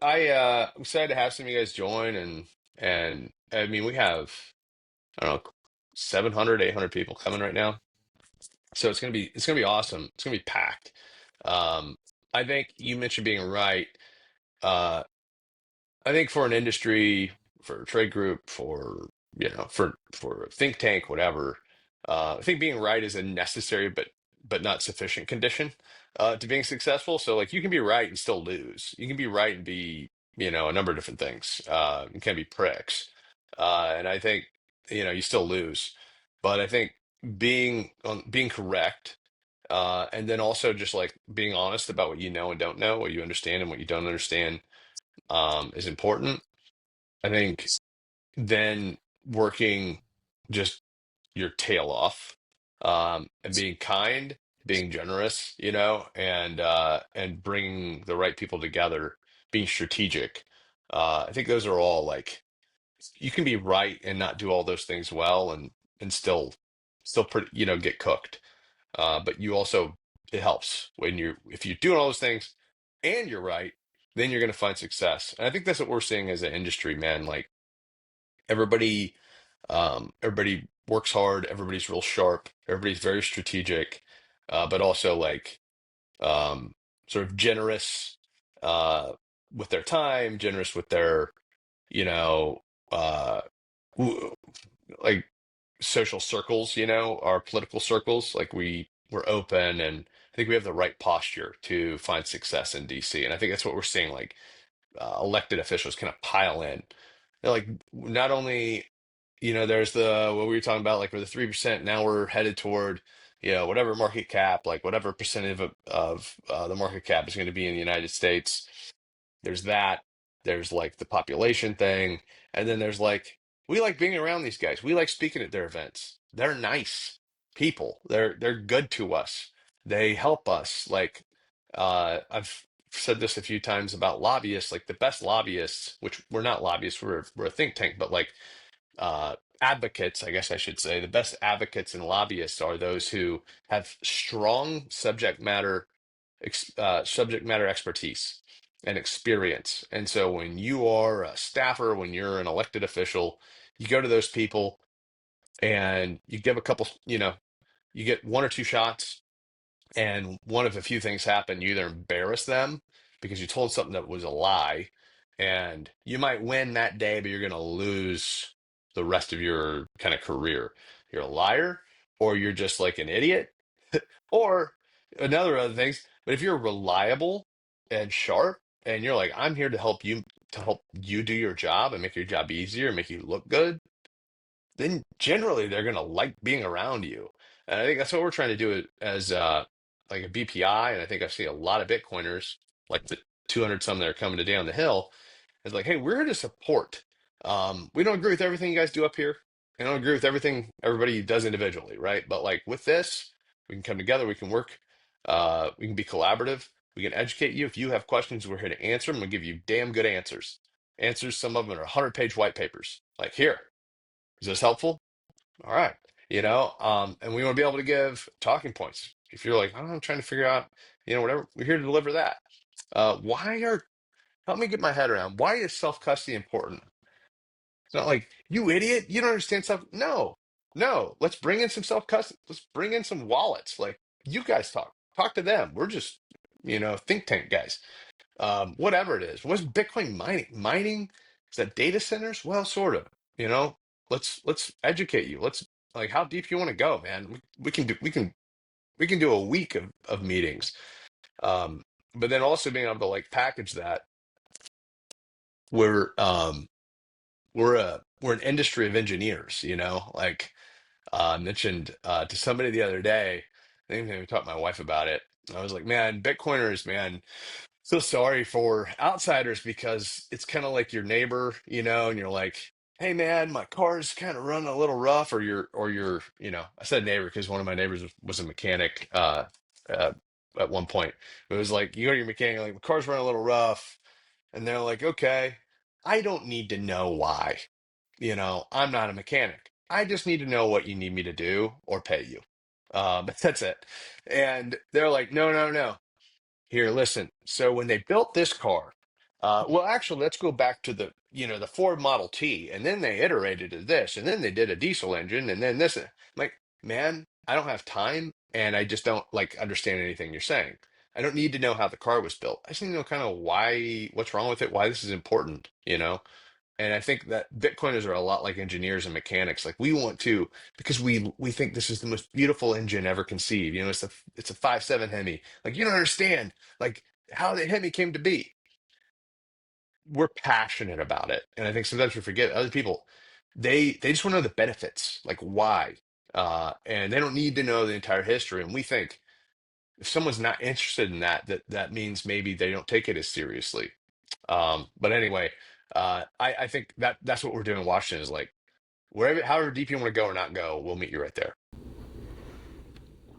excited to have some of you guys join, and I mean we have, I don't know, 700, 800 people coming right now. So it's gonna be awesome. It's gonna be packed. Um, I think you mentioned being right. Uh, I think for an industry, for a trade group, for for a think tank, whatever, I think being right is a necessary but not sufficient condition to being successful. So like you can be right and still lose. You can be right and be, a number of different things. You can be pricks. And I think, you still lose. But I think being correct, and then also just like being honest about what you know and don't know, what you understand and what you don't understand, is important. I think then working just your tail off, and being kind, being generous, and bringing the right people together, being strategic. I think those are all like you can be right and not do all those things well, and still pretty, get cooked. But you also it helps when if you're doing all those things and you're right, then you're going to find success. And I think that's what we're seeing as an industry, man. Like everybody, everybody works hard, everybody's real sharp, everybody's very strategic, but also like sort of generous uh, with their time, generous with their, you know, uh, w- like social circles, our political circles. Like we're open, and I think we have the right posture to find success in DC. And I think that's what we're seeing. Like elected officials kind of pile in. They're like not only, there's the what we were talking about, like for the 3%. Now we're headed toward, whatever market cap, like whatever percentage of the market cap is going to be in the United States. There's that. There's like the population thing, and then there's like we like being around these guys. We like speaking at their events. They're nice people. They're good to us. They help us. Like I've said this a few times about lobbyists. Like the best lobbyists, which we're not lobbyists, we're a think tank, but like advocates, I guess I should say, the best advocates and lobbyists are those who have strong subject matter expertise and experience. And so when you are a staffer, when you're an elected official, you go to those people and you give a couple, you get one or two shots, and one of a few things happen. You either embarrass them because you told something that was a lie, and you might win that day, but you're going to lose the rest of your kind of career. You're a liar, or you're just like an idiot, or another other things. But if you're reliable and sharp, and you're like, I'm here to help you do your job and make your job easier and make you look good, then generally they're going to like being around you. And I think that's what we're trying to do as like a BPI. And I think I've seen a lot of Bitcoiners, like the 200 some that are coming today on the hill, is like, hey, we're here to support. We don't agree with everything you guys do up here. I don't agree with everything everybody does individually, right? But like with this, we can come together, we can work, we can be collaborative, we can educate you. If you have questions, we're here to answer them and give you damn good answers. Answers, some of them are 100-page white papers. Like, here, is this helpful? All right. And we want to be able to give talking points. If you're like, oh, I'm trying to figure out, whatever, we're here to deliver that. Help me get my head around, why is self-custody important? It's not like, you idiot, you don't understand stuff. No, no, let's bring in some self-custody. Let's bring in some wallets. Like, you guys talk to them. We're just, think tank guys. Whatever it is. What's Bitcoin mining? Mining? Is that data centers? Well, sort of. You know, let's educate you. Let's like how deep you want to go, man. We can do a week of meetings. Um, but then also being able to like package that. We're um we're an industry of engineers, like I mentioned to somebody the other day. I think I talked to my wife about it. I was like, man, Bitcoiners, man, so sorry for outsiders because it's kind of like your neighbor, and you're like, hey man, my car's kind of running a little rough, or you're, I said neighbor because one of my neighbors was a mechanic uh at one point. It was like you go to your mechanic, like my car's running a little rough, and they're like, okay, I don't need to know why. I'm not a mechanic. I just need to know what you need me to do or pay you. That's it. And they're like, no, no, no. Here, listen. So when they built this car, well, actually, let's go back to the Ford Model T, and then they iterated to this, and then they did a diesel engine, and then this. I'm like, man, I don't have time, and I just don't like understand anything you're saying. I don't need to know how the car was built. I just need to know kind of what's wrong with it, why this is important. And I think that Bitcoiners are a lot like engineers and mechanics. Like we want to, because we think this is the most beautiful engine ever conceived. It's a 5.7 Hemi. Like you don't understand like how the Hemi came to be. We're passionate about it, and I think sometimes we forget other people. They just want to know the benefits, like why, and they don't need to know the entire history. And we think if someone's not interested in that means maybe they don't take it as seriously. But anyway, I think that's what we're doing in Washington is like wherever, however deep you want to go or not go, we'll meet you right there.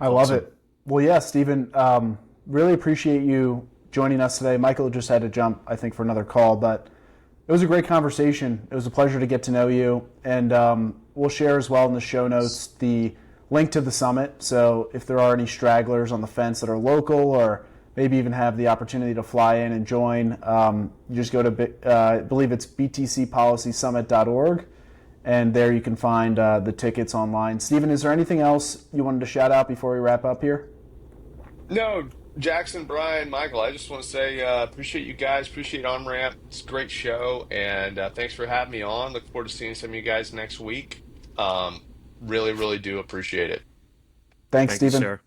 I love Awesome. it. Well, yeah, Stephen, really appreciate you joining us today. Michael just had to jump, I think, for another call, but it was a great conversation. It was a pleasure to get to know you. And we'll share as well in the show notes the link to the summit. So if there are any stragglers on the fence that are local or maybe even have the opportunity to fly in and join, you just go to, I believe it's btcpolicysummit.org. And there you can find the tickets online. Stephen, is there anything else you wanted to shout out before we wrap up here? No, Jackson, Brian, Michael, I just want to say appreciate you guys, appreciate OnRamp. It's a great show, and thanks for having me on. Look forward to seeing some of you guys next week. Really, really do appreciate it. Thanks, Thank you, Stephen. sir.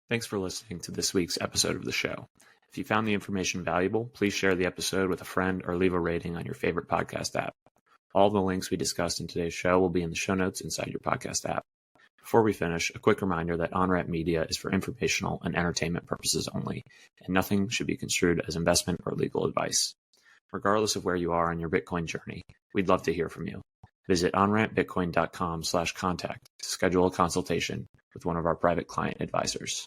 Thanks for listening to this week's episode of the show. If you found the information valuable, please share the episode with a friend or leave a rating on your favorite podcast app. All the links we discussed in today's show will be in the show notes inside your podcast app. Before we finish, a quick reminder that OnRamp Media is for informational and entertainment purposes only, and nothing should be construed as investment or legal advice. Regardless of where you are on your Bitcoin journey, we'd love to hear from you. Visit onrampbitcoin.com/contact to schedule a consultation with one of our private client advisors.